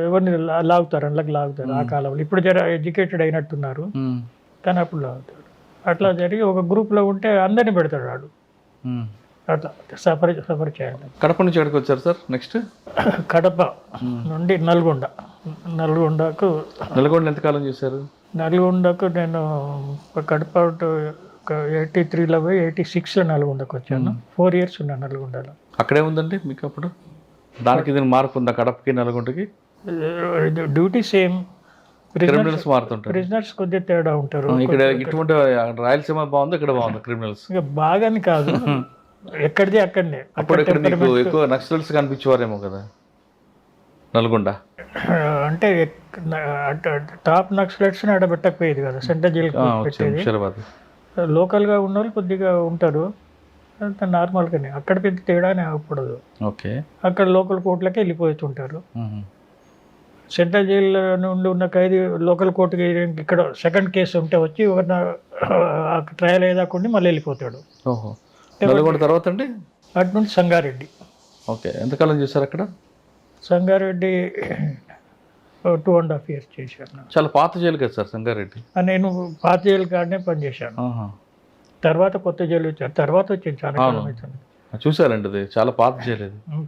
ఎవరిని లాగుతారు, అందులోకి లాగుతారు ఆ కాలంలో. ఇప్పుడు జర ఎడ్యుకేటెడ్ అయినట్టున్నారు కానీ అప్పుడు లాగుతాడు. అట్లా జరిగి ఒక గ్రూప్లో ఉంటే అందరినీ పెడతాడు వాడు. అట్లా సఫర్ చేయాలి. కడప నుంచి ఎక్కడికి వచ్చారు సార్ నెక్స్ట్? కడప నుండి నల్గొండకు. నల్గొండ ఎంతకాలం చేశారు? నల్గొండకు నేను కడప 83లో పోయి 86లో నల్గొండకు వచ్చాను. 4 years ఉన్నాను నల్గొండలో. అక్కడే ఉందండి మీకు అప్పుడు? దానికి ఇది మార్పు ఉందా కడపకి నల్గొండకి? డ్యూటీ సేమ్, క్రిమినల్స్ మారుతుంటారు, ప్రిజనర్స్ కొద్దిగా తేడా ఉంటారు. ఇక్కడ ఇటువంటి రాయలసీమ బాగుంది, ఇక్కడ బాగుంది క్రిమినల్స్? ఇక బాగాని కాదు, ఎక్కడిది అక్కడనే. అప్పుడు ఇక్కడ మీకు ఎక్కువ నక్సల్స్ కనిపించేవారేమో కదా నల్గొండ? అంటే టాప్ నక్సలైట్స్ ఆడ పెట్టకపోయేది కదా, సెంట్రల్ జైలు పెట్టేది. లోకల్గా ఉన్న వాళ్ళు కొద్దిగా ఉంటారు, నార్మల్గానే. అక్కడ పెద్ద తేడానే అవ్వకూడదు. ఓకే, అక్కడ లోకల్ కోర్టులకే వెళ్ళిపోతుంటారు. సెంట్రల్ జైల్లో నుండి ఉన్న ఖైదీ లోకల్ కోర్టుకి ఇక్కడ సెకండ్ కేసు ఉంటే వచ్చి ట్రయల్ అయ్యేదాకుండా మళ్ళీ వెళ్ళిపోతాడు. ఓహో, నల్గొండ తర్వాత అండి? అటు నుండి సంగారెడ్డి. ఓకే, ఎంతకాలం చేశారు అక్కడ? సంగారెడ్డి 2.5 years చేశాను. చాలా పాత జైలు కదా సార్ సంగారెడ్డి? నేను పాత జైలు కాడనే పనిచేశాను. తర్వాత కొత్త జైలు వచ్చాను, తర్వాత వచ్చింది చాలా కాలం అవుతుంది. చూసారండి, అది చాలా పాత జైలు.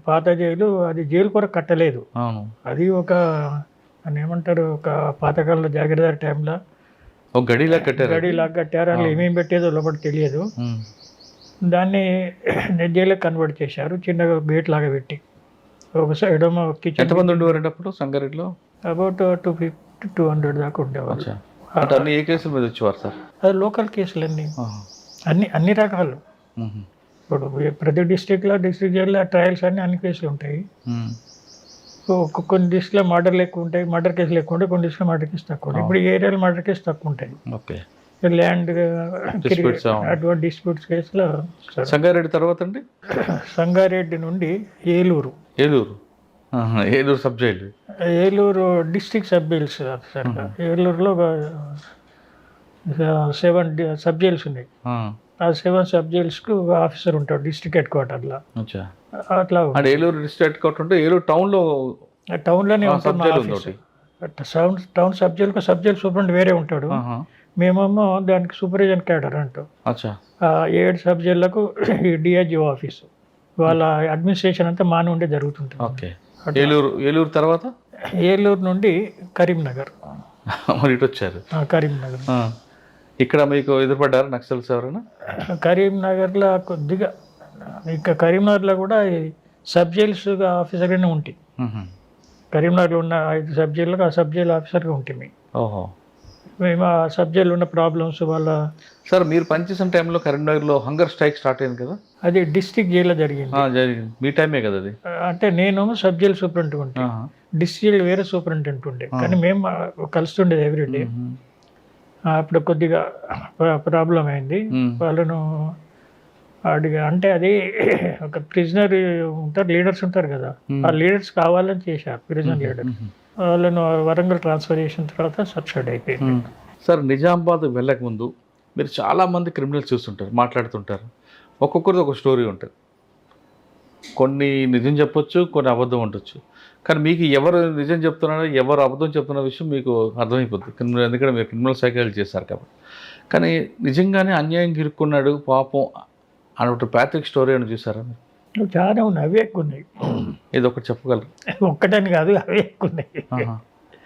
పాత జైలు, అది జైలు కొరకు కట్టలేదు. అది ఒక ఏమంటారు, ఒక పాతకాలంలో జాగ్రత్త టైంలో ఒక గడిలాగా కట్టారు. అందులో ఏమేమి పెట్టేదో లోపల తెలియదు. దాన్ని జైలు కన్వర్ట్ చేశారు, చిన్నగా గేట్ లాగా పెట్టి. ఒక సైడ్ కిచెన్. ఎంతమంది ఉండేవారండి అప్పుడు సంగారెడ్డిలో? అబౌట్ 250-200 దాకా ఉండేవారు. ఏ కేసుల మీద వచ్చేవారు సార్? అది లోకల్ కేసులన్నీ, అన్ని రకాలు. ఇప్పుడు ప్రతి డిస్ట్రిక్ట్లో డిస్ట్రిక్ట్ జైల్లో ట్రయల్స్ అన్ని కేసులు ఉంటాయి. కొన్ని డిస్ట్రిక్ట్లో మర్డర్లు ఎక్కువ ఉంటాయి, మర్డర్ కేసులు ఎక్కువ ఉంటాయి. కొన్ని డిస్ట్రిక్ట్లో మర్డర్ కేసు తక్కువ ఉంటాయి. ఇప్పుడు ఈ ఏరియాలో మర్డర్ కేసు తక్కువ ఉంటాయి. ఓకే, ల్యాండ్ అటువంటి డిస్ప్యూట్స్ కేసులో. సంగారెడ్డి తర్వాత అండి? సంగారెడ్డి నుండి Eluru sub jail. Eluru district sub jails sir. ఏలూరులో 7 సబ్ జైల్స్ ఉన్నాయి. ఆ 7 సబ్ జైల్స్కు ఆఫీసర్ ఉంటాడు డిస్ట్రిక్ట్ హెడ్ క్వార్టర్లో. అట్లా ఏలూరు డిస్ట్రిక్ట్ హెడ్ క్వార్టర్ ఉంటే ఏలూరు టౌన్లోనే ఉంటుంది. టౌన్ సబ్ జైలు సూపరింటెండెంట్ వేరే ఉంటాడు. మేమేమో దానికి సూపర్విజన్ క్యాడర్ అంటాం. అచ్చా. 7 సబ్ జైళ్ళకు ఈ డిఐజిఓ ఆఫీసు వాళ్ళ అడ్మినిస్ట్రేషన్ అంతా మా నుండే జరుగుతుంటుంది. ఓకే. ఏలూరు తర్వాత ఏలూరు నుండి కరీంనగర్. మరి ఇటు వచ్చారు. కరీంనగర్. ఇక్కడ మీకు ఎదురుపడ్డారు నక్సల్స్ ఎవరైనా? కరీంనగర్లో కొద్దిగా, ఇంకా కరీంనగర్లో కూడా సబ్ జైల్స్ ఆఫీసర్గానే ఉంటాయి. కరీంనగర్లో ఉన్న 5 సబ్ జైళ్ళకు ఆ సబ్ జైల్ ఆఫీసర్గా ఉంటుంది. ఓహో. మేము ఆ సబ్ జైల్లో ఉన్న ప్రాబ్లమ్స్ వాళ్ళ. సార్ మీరు పనిచేసిన టైంలో కరీంనగర్లో హంగర్ స్ట్రైక్ స్టార్ట్ అయింది కదా? అది డిస్ట్రిక్ట్ జైల్లో జరిగింది. జరిగింది. మీ టైమే కదా అది? అంటే నేను సబ్ జైల్ సూపరింటెండెంట్ ఉంటే, డిస్ట్రిక్ట్ జైలు వేరే సూపరింటెండెంట్ ఉండే, కానీ మేము కలుస్తుండేది ఎవ్రీడే. అప్పుడు కొద్దిగా ప్రాబ్లం అయింది. వాళ్ళను అడిగా, అంటే అది ఒక ప్రిజనర్ ఉంటారు, లీడర్స్ ఉంటారు కదా, ఆ లీడర్స్ కావాలని చేశారు. ప్రిజన్ లీడర్ వాళ్ళను వరంగల్ ట్రాన్స్ఫర్ చేసిన తర్వాత సబ్సైడ్ అయిపోయింది. సార్ నిజామాబాద్ వెళ్ళక ముందు మీరు చాలామంది క్రిమినల్స్ చూస్తుంటారు, మాట్లాడుతుంటారు. ఒక్కొక్కరిది ఒక స్టోరీ ఉంటుంది. కొన్ని నిజం చెప్పొచ్చు, కొన్ని అబద్ధం ఉండొచ్చు. కానీ మీకు ఎవరు నిజం చెప్తున్నారో ఎవరు అబద్ధం చెప్తున్న విషయం మీకు అర్థమైపోతుంది, ఎందుకంటే మీరు క్రిమినల్ సైకాలజీ చేశారు కాబట్టి. కానీ నిజంగానే అన్యాయం ఇరుక్కున్నాడు పాపం అన్నట్టు ప్యాథిక్ స్టోరీ అని చూసారా మీరు? చాలా ఉన్నాయి, అవే ఎక్కువ ఉన్నాయి. ఇది ఒకటి చెప్పగలరు? ఒక్కటని కాదు, అవే ఎక్కువ ఉన్నాయి.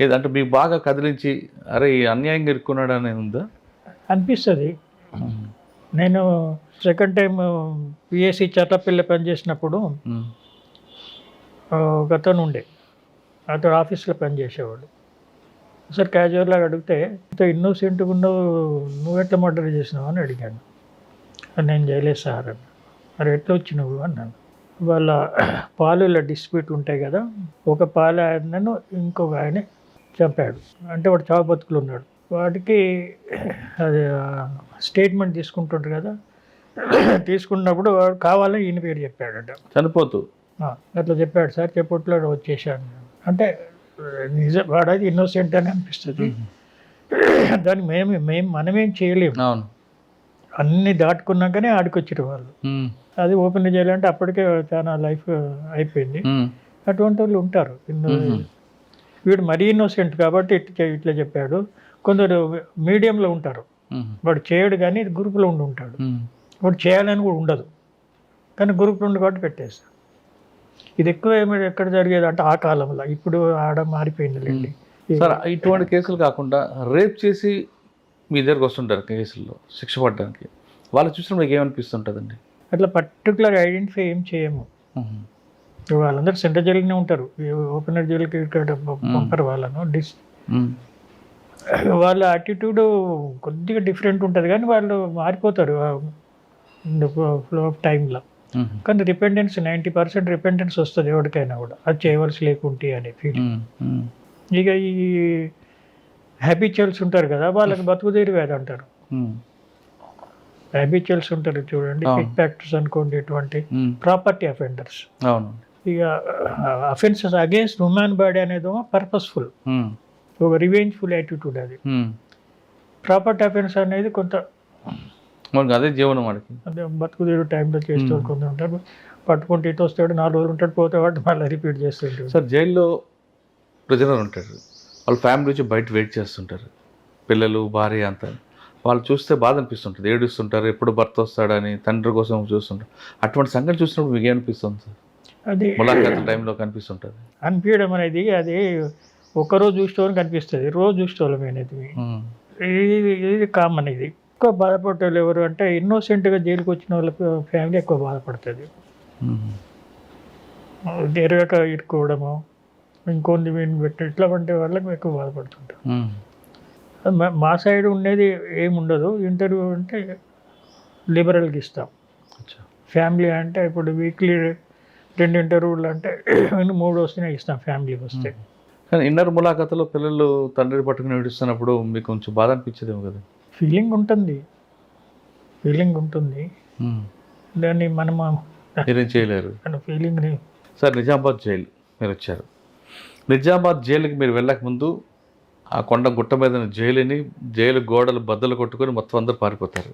ఏదంటే మీకు బాగా కదిలించి అరే ఈ అన్యాయంగా ఇరుక్కున్నాడు అని ఉందా అనిపిస్తుంది? నేను సెకండ్ టైం పిఎస్సి చట్టపిల్ల పనిచేసినప్పుడు ఒక అతను ఉండే, అతను ఆఫీస్లో పనిచేసేవాడు. సార్ క్యాజువల్గా అడిగితే ఇంత ఇన్నోసెంట్గా ఉన్నావు, నువ్వు ఎట్లా మర్డర్ చేసినావు అని అడిగాను. నేను చేయలేదు సార్ అని. మరి ఎట్లా వచ్చినావు అన్నాను. వాళ్ళ పాలుల డిస్ప్యూట్ ఉంటాయి కదా, ఒక పాలు ఆయనను ఇంకొక ఆయన చంపాడు. అంటే వాడు చావు బతుకులు ఉన్నాడు. వాడికి అది స్టేట్మెంట్ తీసుకుంటుంటారు కదా, తీసుకున్నప్పుడు వాడు కావాలని ఈయన పేరు చెప్పాడట చనిపోతూ. అట్లా చెప్పాడు సార్, చెప్పట్లో వచ్చేసాను. అంటే నిజం, వాడైతే ఇన్నోసెంట్ అని అనిపిస్తుంది. దాన్ని మనమేం చేయలేము. అన్నీ దాటుకున్నాకనే ఆడికొచ్చారు వాళ్ళు. అది ఓపెన్ చేయాలంటే అప్పటికే చాలా లైఫ్ అయిపోయింది. అటువంటి వాళ్ళు ఉంటారు. వీడు మరీ ఇన్నోసెంట్ కాబట్టి ఇట్లా చెప్పాడు. కొందరు మీడియంలో ఉంటారు, వాడు చేయడు కానీ గ్రూప్లో ఉంటాడు. వాడు చేయాలని కూడా ఉండదు కానీ గ్రూప్లో ఉండి కాబట్టి పెట్టేస్తాడు. ఇది ఎక్కువ ఎక్కడ జరిగేది అంటే ఆ కాలంలో, ఇప్పుడు ఆడ మారిపోయిందిలేండి. సార్ ఇటువంటి కేసులు కాకుండా రేప్ చేసి మీ దగ్గరకు వస్తుంటారు కేసుల్లో శిక్ష పడడానికి, వాళ్ళు చూసినప్పుడు మీకు ఏమనిపిస్తుంటుందండి? అట్లా పర్టికులర్ ఐడెంటిఫై ఏం చేయము. వాళ్ళందరూ సెంట్రల్ జైలునే ఉంటారు, ఓపెనర్ జైలుకి ఇక్కడ పంపరు వాళ్ళను. వాళ్ళ యాటిట్యూడ్ కొద్దిగా డిఫరెంట్ ఉంటుంది కానీ వాళ్ళు మారిపోతారు ఫ్లో ఆఫ్ టైంలో. కానీ రిపెండెన్స్ 90% రిపెండెన్స్ వస్తుంది ఎవరికైనా కూడా, అది చేయవలసి లేకుంటే అనే ఫీలింగ్. ఇక ఈ హ్యాబిచువల్స్ ఉంటారు కదా, వాళ్ళకి బతుకుదేరి వ్యాధి అంటారు. హ్యాబిచువల్స్ ఉంటారు చూడండి, పిక్ ఫ్యాక్టర్స్ అనుకోండి, ఇటువంటి ప్రాపర్టీ అఫెండర్స్. ఇక అఫెన్సెస్ అగేన్స్ట్ హ్యూమన్ బాడీ అనేది పర్పస్ఫుల్, ఒక రివెంజ్ఫుల్ యాటిట్యూడ్. అది ప్రాపర్టీ అఫెన్స్ అనేది కొంత అదే జీవనం, వాడికి అదే బతుకుదేరు టైంలో చేస్తూ కొందరు ఉంటారు. పట్టుకుంటే ఇటు వస్తాడు, 4 రోజులు ఉంటాడు, పోతే వాటి మళ్ళీ రిపీట్ చేస్తుంటారు. సార్ జైల్లో ప్రిజనర్ ఉంటారు, వాళ్ళ ఫ్యామిలీ వచ్చి బయట వెయిట్ చేస్తుంటారు, పిల్లలు భార్య అంతా. వాళ్ళు చూస్తే బాధ అనిపిస్తుంటుంది, ఏడుస్తుంటారు, ఎప్పుడు భర్త వస్తాడని తండ్రి కోసం చూస్తుంటారు. అటువంటి సంఘటన చూసినప్పుడు మీకు ఏమనిపిస్తుంది సార్? అది ములాఖాత్ టైంలో కనిపిస్తుంటుంది. అనిపించడం అనేది అది ఒకరోజు చూసేవాళ్ళకి కనిపిస్తుంది, రోజు చూసేవాళ్ళం అనేది ఇది కామన్. ఇది ఎక్కువ బాధపడేవాళ్ళు ఎవరు అంటే ఇన్నోసెంట్గా జైలుకి వచ్చిన వాళ్ళ ఫ్యామిలీ ఎక్కువ బాధపడుతుంది. ఎరగక ఇరుకోవడము, ఇంకొన్ని వీడిని పెట్టి ఇట్లా వంటి వాళ్ళకి ఎక్కువ బాధపడుతుంటారు. మా సైడ్ ఉండేది ఏముండదు. ఇంటర్వ్యూ అంటే లిబరల్గా ఇస్తాం. ఫ్యామిలీ అంటే ఇప్పుడు వీక్లీ 2 ఇంటర్వ్యూలు అంటే 3 వస్తేనే ఇస్తాం ఫ్యామిలీకి వస్తే. కానీ ఇన్నర్ ములాఖాతులో పిల్లలు తండ్రి పట్టుకుని ఏడుస్తున్నప్పుడు మీకు కొంచెం బాధ అనిపించేదేమో కదా? ఫీలింగ్ ఉంటుంది, దాన్ని మనం మీరేం చేయలేరు ఫీలింగ్. సార్ నిజామాబాద్ జైలు మీరు వచ్చారు, నిజామాబాద్ జైలుకి మీరు వెళ్ళకముందు ఆ కొండ గుట్ట మీద జైలు గోడలు బద్దలు కొట్టుకొని మొత్తం అందరూ పారిపోతారు.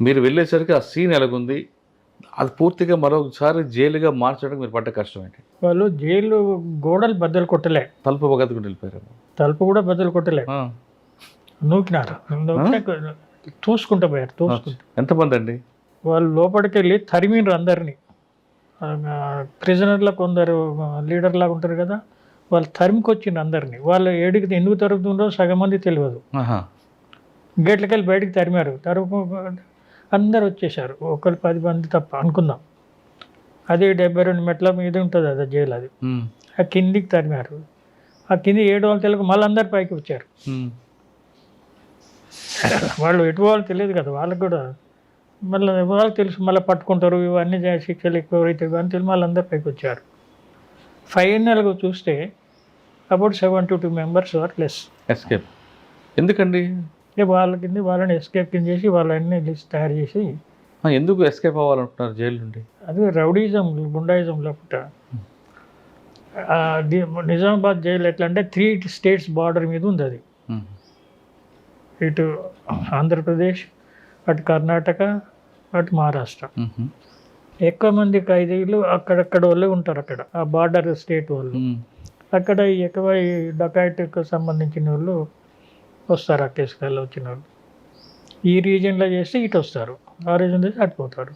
మీరు వెళ్ళేసరికి ఆ సీన్ ఎలాగుంది, అది పూర్తిగా మరొకసారి జైలుగా మార్చడం మీరు పడ్డ కష్టం ఏంటి? వాళ్ళు జైలు గోడలు బద్దలు కొట్టలే, తలుపు పగదుకుని వెళ్ళిపోయారు. తలుపు కూడా బద్దలు కొట్టలే, నూకినారు. తోసుకుంటూ పోయారు, తోసుకుంటూ. ఎంతమంది అండి? వాళ్ళు లోపలికి వెళ్ళి తరిమిండ్రు అందరినీ. ప్రిజనర్లో కొందరు లీడర్ లాగా ఉంటారు కదా, వాళ్ళు తరిమికొచ్చిండ్రు అందరినీ. వాళ్ళు ఏడికి ఎందుకు తరుగుతుందో సగం మంది తెలియదు. గేట్లకి వెళ్ళి బయటికి తరిమారు. అందరు వచ్చేసారు, ఒకరు 10 మంది తప్ప అనుకుందాం. అది 72 మెట్ల మీద ఉంటుంది అది జైలు. అది ఆ కిందికి తరిమారు. ఆ కింది 7 వాళ్ళు తెలుగు మళ్ళీ అందరు పైకి వచ్చారు. వాళ్ళు ఎటు వాళ్ళు తెలియదు కదా వాళ్ళకి కూడా. మళ్ళీ వాళ్ళకి తెలుసు, మళ్ళీ పట్టుకుంటారు, ఇవన్నీ శిక్షలు ఎక్కువ అవుతాయి ఇవన్నీ తెలిసి మళ్ళీ అందరు పైకి వచ్చారు. ఫైనల్గా చూస్తే about 72 members or less escape. ఎందుకండి? వాళ్ళ కింద వాళ్ళని ఎస్కేప్ కింద చేసి వాళ్ళని లిస్ట్ తయారు చేసి. ఎందుకు ఎస్కేప్ అవ్వాలంటున్నారు జైలు నుండి? అది రౌడీజం, గుండాయిజం లేకుండా. నిజామాబాద్ జైలు ఎట్లా అంటే 3 స్టేట్స్ బార్డర్ మీద ఉంది అది. ఇటు ఆంధ్రప్రదేశ్, అటు కర్ణాటక, అటు మహారాష్ట్ర. ఎక్కువ మంది ఖైదీలు అక్కడక్కడ వాళ్ళే ఉంటారు. అక్కడ ఆ బార్డర్ స్టేట్ వాళ్ళు. అక్కడ ఎక్కువ ఈ డకాయిట్కి సంబంధించిన వాళ్ళు వస్తారు. ఆ కేసులలో వచ్చిన వాళ్ళు ఈ రీజియన్లో చేస్తే ఇటు వస్తారు, ఆ రీజన్ చేసి అటు పోతారు.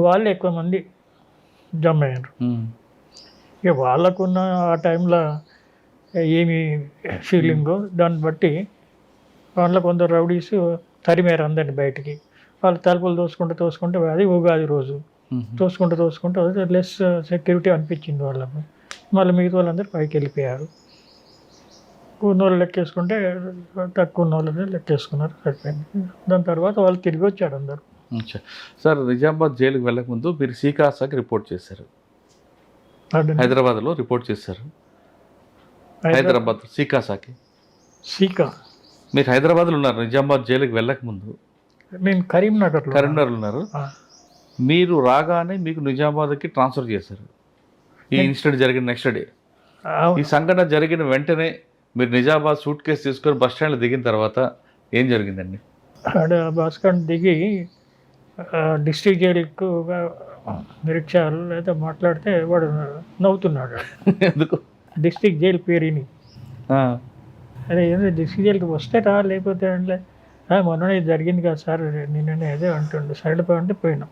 వాళ్ళు ఎక్కువ మంది జమ అయ్యారు. ఇక వాళ్ళకున్న ఆ టైంలో ఏమి ఫీలింగో దాన్ని బట్టి వాళ్ళ కొందరు రౌడీస్ తరిమారు అందరిని బయటికి. వాళ్ళు తలుపులు తోసుకుంటూ అది ఉగాది రోజు తోసుకుంటూ లెస్ సెక్యూరిటీ అనిపించింది వాళ్ళకు. మళ్ళీ మిగతా వాళ్ళందరూ పైకి వెళ్ళిపోయారు. ఉన్న వాళ్ళు లెక్కేసుకుంటే తక్కువ ఉన్న వాళ్ళని లెక్కేసుకున్నారు, సరిపోయింది. దాని తర్వాత వాళ్ళు తిరిగి వచ్చారు అందరూ. సార్, నిజామాబాద్ జైలుకి వెళ్ళకముందు మీరు సీకాసాకి రిపోర్ట్ చేశారు, హైదరాబాద్లో రిపోర్ట్ చేశారు. హైదరాబాద్ సీకాసాకి. మీరు హైదరాబాద్లో ఉన్నారు నిజామాబాద్ జైలుకి వెళ్ళకముందు. నేను కరీంనగర్లో ఉన్నారు. మీరు రాగానే మీకు నిజామాబాద్కి ట్రాన్స్ఫర్ చేశారు. ఈ ఇన్సిడెంట్ జరిగిన నెక్స్ట్ డే, ఈ సంఘటన జరిగిన వెంటనే మీరు నిజామాబాద్ సూట్ కేసు తీసుకొని బస్ స్టాండ్లో దిగిన తర్వాత ఏం జరిగిందండి? బస్ స్టాండ్ దిగి డిస్ట్రిక్ట్ జైలుకు రిక్షాలు లేదా మాట్లాడితే వాడు నవ్వుతున్నాడు. ఎందుకు? డిస్ట్రిక్ట్ జైలు పేరుని. అదే ఏదో డిస్ట్రిక్ట్ జైలుకి వస్తే రా, లేకపోతే అంటే మొన్న ఇది జరిగింది కదా సార్ నిన్ననే అదే అంటుండే. సైడ్ అంటే పోయిన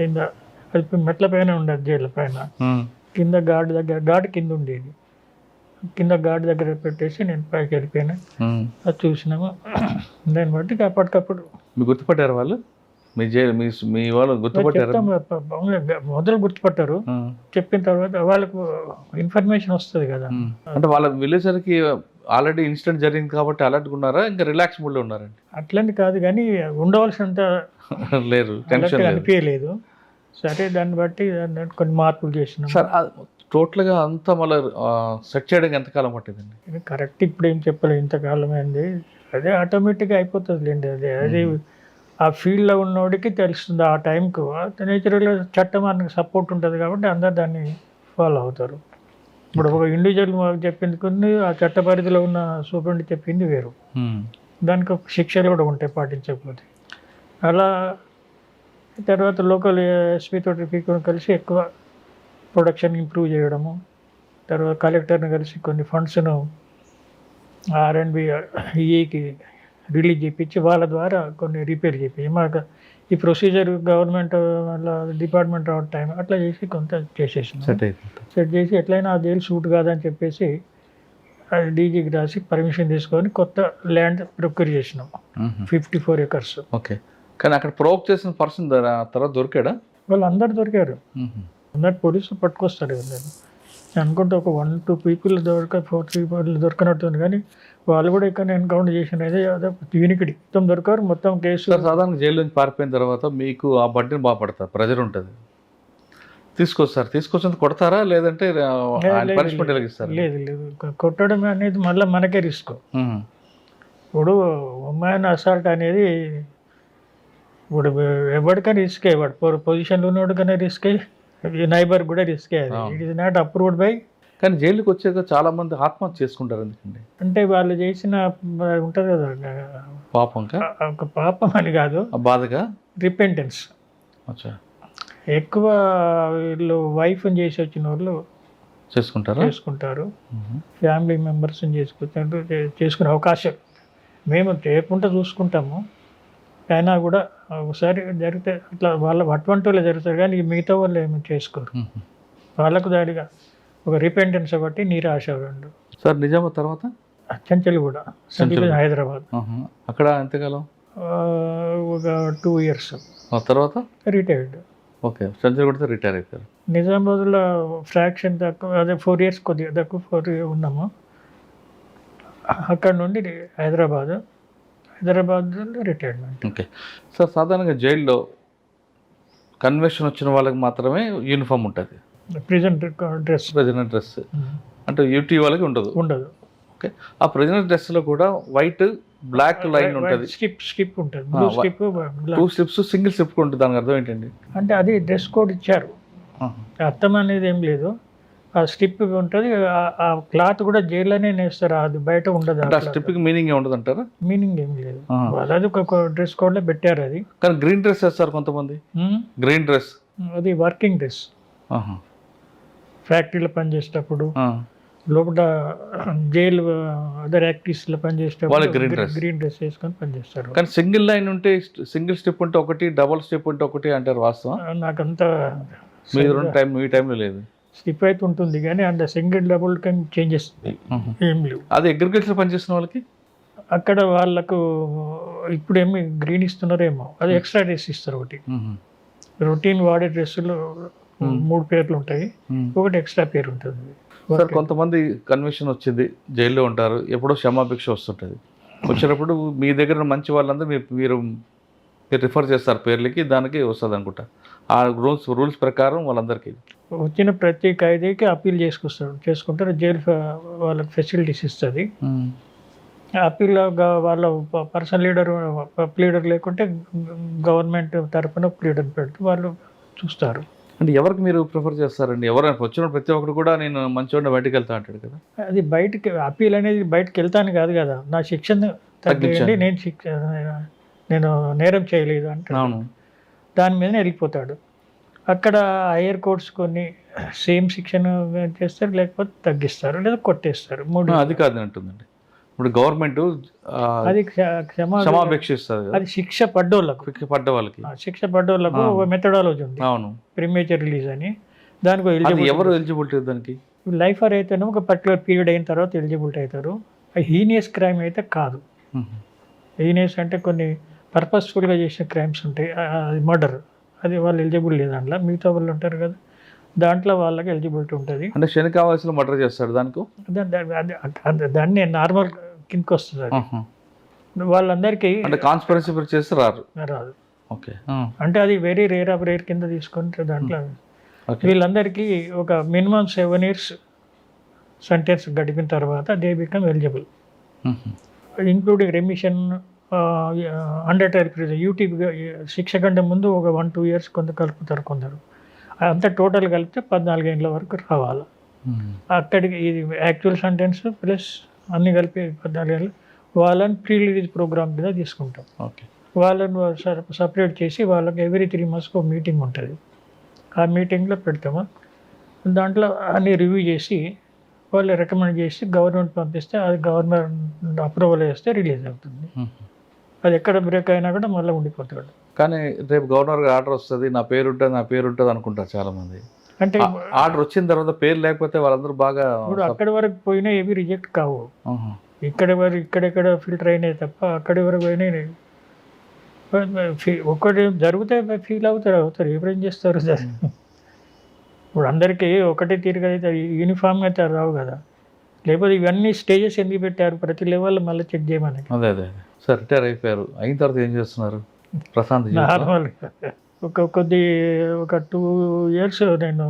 కింద అది మెట్ల పైన ఉండదు జైలు పైన, కింద ఘాట్ కింద ఉండేది. కింద ఘాట్ దగ్గర పెట్టేసి నేను పైకి వెళ్ళిపోయినా. అది చూసినాము. దాన్ని బట్టి అప్పటికప్పుడు. మీరు గుర్తుపట్టారు వాళ్ళు? మీ వాళ్ళు గుర్తుపట్టారు? మొదలు గుర్తుపట్టారు. చెప్పిన తర్వాత వాళ్ళకు ఇన్ఫర్మేషన్ వస్తుంది కదా. అంటే వాళ్ళ విలేజర్కి ఆల్రెడీ ఇన్సిడెంట్ జరిగింది కాబట్టి అలర్ట్గా ఉన్నారా, ఇంకా రిలాక్స్ మూడ్లో ఉన్నారండి? అట్లని కాదు కానీ ఉండవలసినంత లేరు, టెన్షన్ అనిపించలేదు. సరే, దాన్ని బట్టి కొన్ని మార్పులు చేసినాం. సార్, టోటల్గా అంతా మళ్ళీ సెట్ చేయడానికి ఎంతకాలం పట్టిందండి? కరెక్ట్ ఇప్పుడు ఏం చెప్పలేదు, ఇంతకాలం అయింది. అదే ఆటోమేటిక్గా అయిపోతుంది లేండి. అది ఆ ఫీల్డ్లో ఉన్నోడికి తెలుస్తుంది ఆ టైంకు. నేచురల్గా చట్టం మనకు సపోర్ట్ ఉంటుంది కాబట్టి అందరు దాన్ని ఫాలో అవుతారు. ఇప్పుడు ఒక ఇండివిజువల్ మాకు చెప్పింది కొన్ని, ఆ చట్ట పరిధిలో ఉన్న సూపరింటెండెంట్ చెప్పింది వేరు. దానికి ఒక శిక్షలు కూడా ఉంటాయి పాటించకపోతే. అలా తర్వాత లోకల్ ఎస్పీ తోటి కలిసి ఎక్కువ ప్రొడక్షన్ ఇంప్రూవ్ చేయడము. తర్వాత కలెక్టర్ని కలిసి కొన్ని ఫండ్స్ను R&B ఈకి రిలీజ్ చేయించి వాళ్ళ ద్వారా కొన్ని రిపేర్ చేయించి మాకు ఈ ప్రొసీజర్ గవర్నమెంట్ వాళ్ళ డిపార్ట్మెంట్ టైం అట్లా చేసి కొంత చేసేసాం. సెట్ చేసి ఎట్లయినా ఆ జైలు సూట్ కాదని చెప్పేసి అది డీజీకి రాసి పర్మిషన్ తీసుకొని కొత్త ల్యాండ్ ప్రొక్యూర్ చేసినాం. 54 acres. ఓకే, కానీ అక్కడ ప్రొవోక్ చేసిన పర్సన్ తర్వాత దొరికాడా? వాళ్ళు అందరు దొరికారు. అందరు పోలీసులు పట్టుకొస్తారు. నేను అనుకుంటే ఒక 1-2 people 4 people దొరకనట్టుంది. కానీ వాళ్ళు కూడా ఇక్కడ ఎన్కౌంటర్ చేసిన అదే యూనికిడి మొత్తం దొరకారు. మొత్తం కేసు. సాధారణ జైలు నుంచి పారిపోయిన తర్వాత మీకు ఆ బడ్డీని బాగా పడతారు, ప్రెజర్ ఉంటుంది, తీసుకొచ్చి కొడతారా లేదంటే పనిష్మెంట్ ఎలాగిస్తారు? లేదు, కొట్టడం అనేది మళ్ళీ మనకే రిస్క్. ఇప్పుడు ఉమాయన్ అసాల్ట్ అనేది ఇప్పుడు ఎవరికైనా రిస్కే, వాడు పొజిషన్లో ఉన్నోడికైనా రిస్కే, నైబర్ కూడా రిస్కే. అది it is not approved by. కానీ జైలుకి వచ్చాక చాలా మంది ఆత్మహత్య చేసుకుంటారు. ఎందుకండి? అంటే వాళ్ళు చేసిన ఉంటుంది కదా పాపం, ఒక పాపం అని కాదు, బాధగా, రిపెంటెన్స్. ఎక్కువ వీళ్ళు వైఫ్ని చేసి వచ్చిన వాళ్ళు చేసుకుంటారా? చేసుకుంటారు, ఫ్యామిలీ మెంబర్స్ని చేసుకునే అవకాశం మేము చేయకుండా చూసుకుంటాము. అయినా కూడా ఒకసారి జరిగితే అట్లా అటువంటి వాళ్ళు జరుగుతారు, కానీ మిగతా వాళ్ళు ఏమి చేసుకోరు. వాళ్ళకు దాడిగా ఒక రిపెంటెన్స్ ఒకటి, నిరాశ రెండు. సార్ నిజామాబాద్ తర్వాత చెంచల్ కూడా హైదరాబాద్. అక్కడ ఎంతకాలం? ఒక 2 years. తర్వాత రిటైర్డ్. ఓకే, చెంచల్ కూడా రిటైర్ అయిపోయారు. నిజామాబాద్లో ఫ్రాక్షన్ తక్కువ, అదే 4 years కొద్దిగా తక్కువ 4 ఉన్నాము. అక్కడ నుండి హైదరాబాద్లో రిటైర్మెంట్. ఓకే సార్, సాధారణంగా జైల్లో కన్వెన్షన్ వచ్చిన వాళ్ళకి మాత్రమే యూనిఫామ్ ఉంటుంది, ప్రిజెంట్ డ్రెస్. అంటే యూటీ వాళ్ళకి ఉండదు. ఓకే, ఆ ప్రిజనర్ డ్రెస్లో కూడా వైట్ బ్లాక్ లైన్ ఉంటుంది, స్ట్రిప్ ఉంటుంది, blue strip, 2 strips, single strip ఉంటుంది. దానికి అర్థం ఏంటండి? అంటే అది డ్రెస్ కోడ్ ఇచ్చారు, అర్థం అనేది ఏం లేదు. ఆ స్ట్రిప్ ఉంటుంది, ఆ క్లాత్ కూడా జైల్లోనే నేస్తారు, అది బయట ఉండదు. ఆ స్ట్రిప్కి మీనింగ్ ఉండదు అంటారా? మీనింగ్ ఏం లేదు, అది ఒక డ్రెస్ కోడ్లో పెట్టారు. అది కానీ గ్రీన్ డ్రెస్ వేస్తారు కొంతమంది. గ్రీన్ డ్రెస్ అది వర్కింగ్ డ్రెస్. ఫ్యాక్టరీలో పనిచేసేటప్పుడు, లోపల జైలు అదర్ యాక్టివిటీస్లో పనిచేసేటప్పుడు గ్రీన్ డ్రెస్ వేసుకొని పనిచేస్తారు. కానీ సింగిల్ లైన్ ఉంటే, సింగిల్ స్టెప్ ఉంటే ఒకటి, డబుల్ స్టెప్ ఉంటే ఒకటి అంటారు, వాస్తవం? నాకంతా మీ టైంలో లేదు. స్లిప్ అయితే ఉంటుంది, కానీ అంత సింగిల్ డబుల్ చేంజెస్ ఏం లేవు. అది అగ్రికల్చర్ పనిచేసిన వాళ్ళకి అక్కడ వాళ్ళకు ఇప్పుడు ఏమి గ్రీన్ ఇస్తున్నారేమో, అది ఎక్స్ట్రా డ్రెస్ ఇస్తారు. ఒకటి రొటీన్ వాడే డ్రెస్సులు 3 పేర్లు ఉంటాయి, ఒకటి ఎక్స్ట్రా పేరు ఉంటుంది. సార్ కొంతమంది కన్విక్షన్ వచ్చింది, జైల్లో ఉంటారు, ఎప్పుడో క్షమాభిక్ష వస్తుంటుంది. వచ్చినప్పుడు మీ దగ్గర మంచి వాళ్ళందరూ మీరు రిఫర్ చేస్తారు పేర్లకి, దానికి వస్తుంది అనుకుంటా. ఆ రూల్స్ ప్రకారం వాళ్ళందరికీ వచ్చిన ప్రతి ఖైదీకి అప్పీల్ చేసుకుంటారు. జైలు వాళ్ళకి ఫెసిలిటీస్ ఇస్తుంది. అప్పీల్ వాళ్ళ పర్సనల్ లీడర్ లేకుంటే గవర్నమెంట్ తరఫున లీడర్ పెడుతూ వాళ్ళు చూస్తారు. అంటే ఎవరికి మీరు ప్రిఫర్ చేస్తారండి? ఎవరైనా వచ్చిన ప్రతి ఒక్కరు కూడా నేను మంచిగా బయటకు వెళ్తా అంటాడు కదా. అది బయటకి అప్పీల్ అనేది బయటకు వెళ్తాను కాదు కదా, నా శిక్షను తగ్గించండి, నేను నేరం చేయలేదు అంటాను, దాని మీదనే వెళ్ళిపోతాడు. అక్కడ హైయర్ కోర్ట్స్ కొన్ని సేమ్ శిక్షణ చేస్తారు, లేకపోతే తగ్గిస్తారు, లేదా కొట్టేస్తారు. 3 అది కాదు అంటుందండి. ఇప్పుడు గవర్నమెంట్ అది క్షమాభిక్షిస్తుంది, అది శిక్ష పడ్డోళ్ళకు. శిక్ష పడ్డోళ్ళకు ఒక మెథడాలజీ ఉంది, అవును, ప్రీమేచర్ రిలీజ్ అని. దానికి ఎవరు ఎలిజిబిలిటీ? దానికి లైఫర్ అయితేనే ఒక పర్టికులర్ పీరియడ్ అయిన తర్వాత ఎలిజిబిలిటీ అవుతారు. హీనియస్ క్రైమ్ అయితే కాదు. హీనియస్ అంటే కొన్ని పర్పస్ఫుల్గా చేసిన క్రైమ్స్ ఉంటాయి, మర్డర్, అది వాళ్ళు ఎలిజిబుల్ లేదు. దాంట్లో మిగతా వాళ్ళు ఉంటారు కదా, దాంట్లో వాళ్ళకి ఎలిజిబిలిటీ ఉంటుంది. అంటే శని కావాల్సిన మర్డర్ చేస్తాడు, దాన్ని నార్మల్ కిందకి వస్తుంది. అది వాళ్ళందరికీ అంటే కాన్స్పిరసీ చేస్తే రాదు. ఓకే, అంటే అది వెరీ రేర్ ఆఫ్ రేర్ కింద తీసుకుంటే దాంట్లో వీళ్ళందరికీ ఒక మినిమం 7 years సెంటెన్స్ గడిపిన తర్వాత they become eligible, including remission, under trial prison, UT శిక్ష కంటే ముందు ఒక 1-2 years కొంత కలుపుతారు కొందరు. అంతా టోటల్ కలిపితే 14 ఏళ్ళ వరకు రావాలి. అక్కడికి ఇది యాక్చువల్ సెంటెన్స్ ప్లస్ అన్నీ కలిపి 14 ఏళ్ళు. వాళ్ళని ప్రీ రిలీజ్ ప్రోగ్రామ్ మీద తీసుకుంటాం. వాళ్ళని సపరేట్ చేసి వాళ్ళకి ఎవ్రీ 3 months ఒక మీటింగ్ ఉంటుంది. ఆ మీటింగ్లో పెడతాము. దాంట్లో అన్ని రివ్యూ చేసి వాళ్ళు రికమెండ్ చేసి గవర్నమెంట్ పంపిస్తే, అది గవర్నమెంట్ అప్రూవల్ చేస్తే రిలీజ్ అవుతుంది. అది ఎక్కడ బ్రేక్ అయినా కూడా మళ్ళీ ఉండిపోతాడు. కానీ రేపు గవర్నర్ ఆర్డర్ వస్తుంది, నా పేరు ఉంటుంది అనుకుంటారు చాలామంది. అంటే ఆర్డర్ వచ్చిన తర్వాత పేరు లేకపోతే వాళ్ళందరూ బాగా ఇప్పుడు అక్కడి వరకు పోయినా ఏవి రిజెక్ట్ కావు. ఇక్కడెక్కడ ఫిల్టర్ అయినాయి తప్ప అక్కడి వరకు పోయినాయి. ఒక్కటి జరిగితే ఫీల్ అవుతారు, ఏం చేస్తారు. ఇప్పుడు అందరికీ ఒకటే తీరుగా అయితే యూనిఫామ్గా అయితే రావు కదా. లేకపోతే ఇవన్నీ స్టేజెస్ ఎందుకు పెట్టారు, ప్రతి లెవెల్లో మళ్ళీ చెక్ చేయమని. అదే సార్, రిటైర్ అయిపోయారు, అయిన తర్వాత ఏం చేస్తున్నారు? ప్రశాంత్ నార్మల్ ఒక 2 years నేను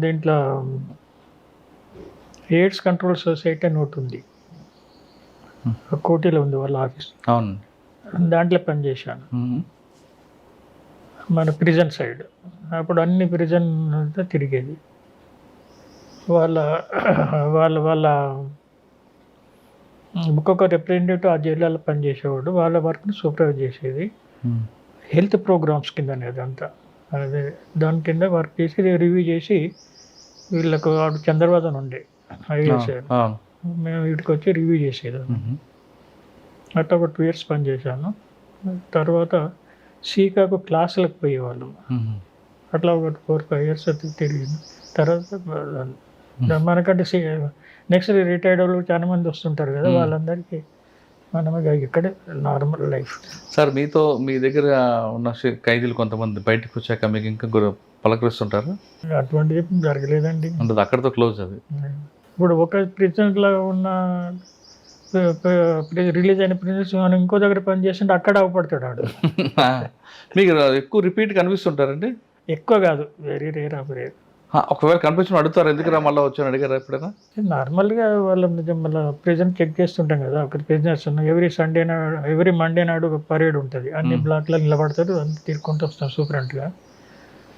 దీంట్లో ఎయిడ్స్ కంట్రోల్ సొసైటీ అని ఒకటి ఉంది, కోటిలో ఉంది వాళ్ళ ఆఫీస్. అవునండి, దాంట్లో పనిచేశాను, మన ప్రిజన్ సైడ్. అప్పుడు అన్ని ప్రిజన్ అంతా తిరిగేది. వాళ్ళ ఒక్కొక్క రిప్రజెంటేటివ్ ఆ జిల్లాలో పనిచేసేవాడు, వాళ్ళ వర్క్ని సూపర్వైజ్ చేసేది. హెల్త్ ప్రోగ్రామ్స్ కింద అదంతా అదే దాని కింద వర్క్ చేసి రివ్యూ చేసి వీళ్ళకు వాడు చంద్రబాబు ఉండే ఐఏఎస్ మేము వీటికి వచ్చి రివ్యూ చేసేది. అట్లా ఒక 2 years పనిచేశాను. తర్వాత సీకాకు క్లాసులకు పోయేవాళ్ళం. అట్లా ఒక 4-5 years తిరిగింది. తర్వాత మనకంటే నెక్స్ట్ రిటైర్డ్ వాళ్ళు చాలా మంది వస్తుంటారు కదా, వాళ్ళందరికీ మనం ఇక్కడే నార్మల్ లైఫ్. సార్ మీతో మీ దగ్గర ఉన్న ఖైదీలు కొంతమంది బయటకు వచ్చాక మీకు ఇంకా పలకరిస్తుంటారు? అటువంటిది జరగలేదండి. అంటే అక్కడితో క్లోజ్ అది. ఇప్పుడు ఒక ప్రిజన్లో ఉన్న రిలీజ్ అయిన ప్రిజన్స్ మనం ఇంకో దగ్గర పని చేస్తుంటే అక్కడ అవపడతాడు వాడు. మీకు ఎక్కువ రిపీట్ కనిపిస్తుంటారండి? ఎక్కువ కాదు, వెరీ రేర్ ఆఫ్ రేర్. ఒకవేళ కనిపించిన అడుగుతారు ఎందుకురా మళ్ళీ వచ్చాను అడిగారా ఎప్పుడైనా? నార్మల్గా వాళ్ళ మళ్ళీ ప్రెజెంట్ చెక్ చేస్తుంటాం కదా, అక్కడ ప్రిజనర్స్ ఉన్నాయి. ఎవ్రీ మండే నాడు ఒక పరేడ్ ఉంటుంది, అన్ని బ్లాక్లో నిలబడతారు, అంతా తిరుక్కుంటూ వస్తాం సూపరెంట్గా.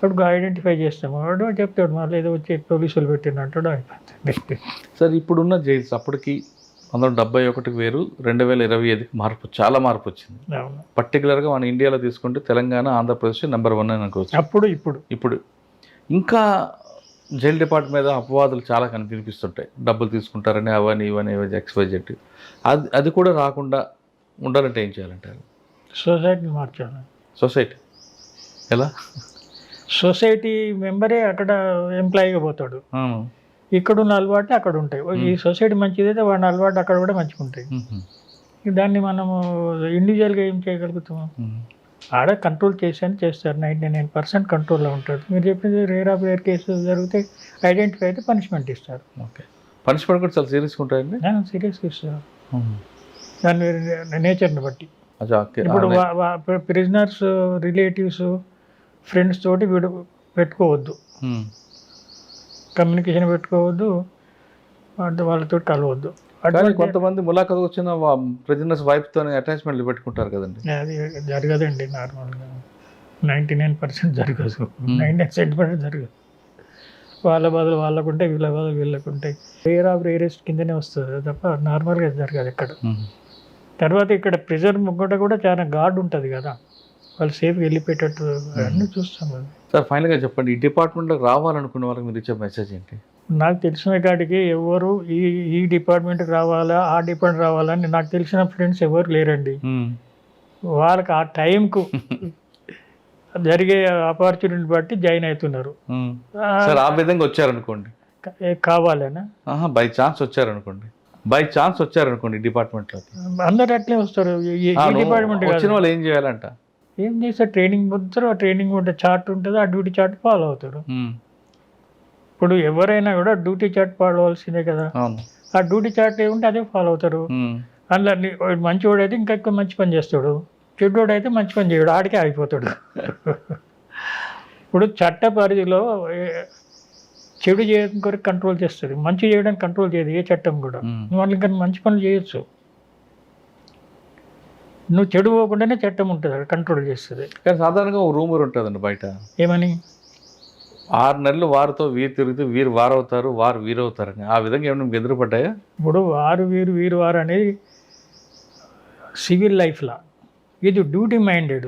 అప్పుడు ఐడెంటిఫై చేస్తాము, వాడు చెప్తాడు మళ్ళీ ఏదో వచ్చి పోలీసులు పెట్టినట్టు అయిపోతుంది. సార్ ఇప్పుడున్న జైల్స్ అప్పటికి 1971 వేరు, 2025 మార్పు, చాలా మార్పు వచ్చింది. పర్టికులర్గా మన ఇండియాలో తీసుకుంటే తెలంగాణ, ఆంధ్రప్రదేశ్ నెంబర్ 1 అని అనుకోవచ్చు. ఇప్పుడు ఇంకా జైల్ డిపార్ట్మెంట్ మీద అపవాదులు చాలా కనిపిస్తుంటాయి. డబ్బులు తీసుకుంటారని అవని ఇవని XYZ. అది కూడా రాకుండా ఉండాలంటే ఏం చేయాలంటారు? సొసైటీని మార్చాలి. సొసైటీ ఎలా? సొసైటీ మెంబరే అక్కడ ఎంప్లాయీగా పోతాడు. ఇక్కడున్న అలవాటు అక్కడ ఉంటాయి. ఈ సొసైటీ మంచిదైతే వాడిన అలవాటు అక్కడ కూడా మంచిగా ఉంటాయి. దాన్ని మనము ఇండివిజువల్గా ఏం చేయగలుగుతాము? ఆడ కంట్రోల్ చేస్తారు, 99% కంట్రోల్లో ఉంటాడు. మీరు చెప్పింది రేర్ ఆఫ్ రేర్ కేసు జరిగితే ఐడెంటిఫై అయితే పనిష్మెంట్ ఇస్తారు. ఓకే, పనిష్మెంట్ కూడా చాలా సీరియస్గా ఉంటాయండి? సీరియస్గా ఇస్తారు, దాని నేచర్ని బట్టి. ఇప్పుడు ప్రిజనర్స్ రిలేటివ్స్ ఫ్రెండ్స్ తోటి వీడు పెట్టుకోవద్దు, కమ్యూనికేషన్ పెట్టుకోవద్దు, అంటే వాళ్ళతో కలవద్దు. కానీ కొంతమంది ములాఖత్ వచ్చిన ప్రిజనర్స్ వైఫ్తో అటాచ్మెంట్లు పెట్టుకుంటారు కదండి. అది జరగదండి, నార్మల్గా 99% జరగదు, 99% జరగదు. వాళ్ళ బాధలు వాళ్ళకుంటే, వీళ్ళ బాధలు వీళ్ళకుంటాయి. రేర్ ఆఫ్ రేరెస్ట్ కిందనే వస్తుంది తప్ప నార్మల్గా జరగదు ఎక్కడ. తర్వాత ఇక్కడ ప్రిజర్ ముగ్గట కూడా చాలా గార్డ్ ఉంటుంది కదా, వాళ్ళు సేఫ్గా వెళ్ళిపోయేటట్టు అన్నీ చూస్తాం. సార్ ఫైనల్గా చెప్పండి, ఈ డిపార్ట్మెంట్లోకి రావాలనుకున్న వాళ్ళకి మీరు ఇచ్చే మెసేజ్ ఏంటి? నాకు తెలిసిన కాడికి ఎవరు ఈ డిపార్ట్మెంట్కి రావాలా, ఆ డిపార్ట్మెంట్ రావాలా అని నాకు తెలిసిన ఫ్రెండ్స్ ఎవరు లేరండి. వాళ్ళకి ఆ టైంకు జరిగే ఆపర్చునిటీ బట్టి జాయిన్ అవుతున్నారు. సార్ ఆ విధంగా వచ్చారనుకోండి, కావాలనా బై ఛాన్స్ వచ్చారనుకోండి డిపార్ట్మెంట్లోకి, అందరు అట్లే వస్తారు. డిపార్ట్మెంట్ వచ్చిన వాళ్ళు ఏం చేయాలంట? ఏం చేస్తారు, ట్రైనింగ్ పొందుతారు. ఆ ట్రైనింగ్ ఉంటే చార్ట్ ఉంటుంది, ఆ డ్యూటీ చార్ట్ ఫాలో అవుతారు. ఇప్పుడు ఎవరైనా కూడా డ్యూటీ చార్ట్ ఫాలో అవ్వాల్సిందే కదా. ఆ డ్యూటీ చార్ట్ ఏముంటే అదే ఫాలో అవుతారు. అందులో మంచివాడు అయితే ఇంకా ఎక్కువ మంచి పని చేస్తాడు, చెడ్డోడు అయితే మంచి పని చేయడు, ఆడికే ఆగిపోతాడు. ఇప్పుడు చట్ట పరిధిలో చెడు చేయడం కొరకు కంట్రోల్ చేస్తుంది, మంచి చేయడానికి కంట్రోల్ చేయదు ఏ చట్టం కూడా. వాళ్ళు ఇంకా మంచి పనులు చేయొచ్చు, నువ్వు చెడు పోకుండానే చట్టం ఉంటుంది, కంట్రోల్ చేస్తుంది. కానీ సాధారణంగా ఒక రూమర్ ఉంటుందండి బయట, ఏమని 6 నెలలు వారితో వీరు తిరిగితే వీరు వారవుతారు, వారు వీరవుతారని. ఆ విధంగా ఏమైనా మీకు ఎదురుపడ్డాయా? ఇప్పుడు వారు వీరు వీరు వారు అనేది సివిల్ లైఫ్లా, ఇది డ్యూటీ మైండెడ్.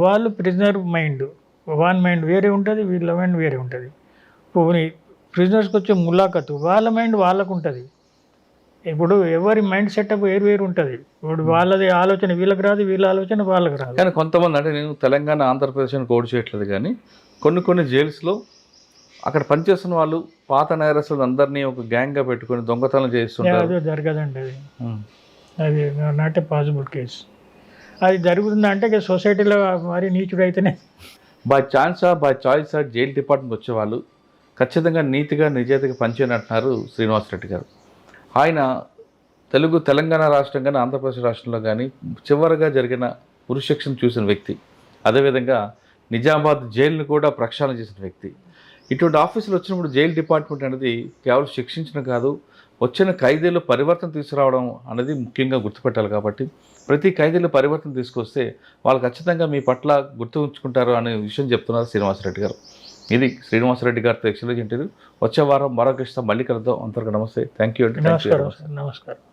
వాళ్ళు ప్రిజనర్ మైండ్, వాన్ మైండ్ వేరే ఉంటుంది, వీళ్ళ మైండ్ వేరే ఉంటుంది. ఇప్పుడు ప్రిజనర్స్కి వచ్చే ములాఖతు వాళ్ళ మైండ్ వాళ్ళకు ఉంటుంది. ఇప్పుడు ఎవరి మైండ్ సెటప్ వేరు వేరు ఉంటుంది. ఇప్పుడు వాళ్ళది ఆలోచన వీళ్ళకి రాదు, వీళ్ళ ఆలోచన వాళ్ళకి రాదు. కానీ కొంతమంది, అంటే నేను తెలంగాణ ఆంధ్రప్రదేశ్ అని కోడ్ చేయట్లేదు, కానీ కొన్ని జైల్స్లో అక్కడ పనిచేస్తున్న వాళ్ళు పాత నేరస్తులు అందరినీ ఒక గ్యాంగ్గా పెట్టుకొని దొంగతనం చేస్తుంటారు. అది జరగదండి, అది నాట్ ఏ పాసిబుల్ కేసు. అది జరుగుతుందంటే సొసైటీలో మరీ నీచుడైతేనే. బై ఛాన్సా బై చాయిసా జైల్ డిపార్ట్మెంట్ వచ్చేవాళ్ళు ఖచ్చితంగా నీతిగా నిజాయితీగా పనిచేయనంటున్నారు శ్రీనివాసరెడ్డి గారు. ఆయన తెలంగాణ రాష్ట్రం కానీ ఆంధ్రప్రదేశ్ రాష్ట్రంలో కానీ చివరిగా జరిగిన ఉరిశిక్షను చూసిన వ్యక్తి, అదేవిధంగా నిజామాబాద్ జైలును కూడా ప్రక్షాళన చేసిన వ్యక్తి. ఇటువంటి ఆఫీసులు వచ్చినప్పుడు జైలు డిపార్ట్మెంట్ అనేది కేవలం శిక్షించడం కాదు, వచ్చిన ఖైదీలు పరివర్తన తీసుకురావడం అనేది ముఖ్యంగా గుర్తుపెట్టాలి. కాబట్టి ప్రతి ఖైదీలు పరివర్తన తీసుకొస్తే వాళ్ళు ఖచ్చితంగా మీ పట్ల గుర్తు ఉంచుకుంటారు అనే విషయం చెప్తున్నారు శ్రీనివాసరెడ్డి గారు. ఇది శ్రీనివాసరెడ్డి గారితో ఎక్స్క్లూజివ్ ఇంటర్వ్యూ. వచ్చే వారం మరొక మళ్ళీ కలుద్దాం. అంతవరకు నమస్తే, థ్యాంక్ యూ అండి. నమస్కారం.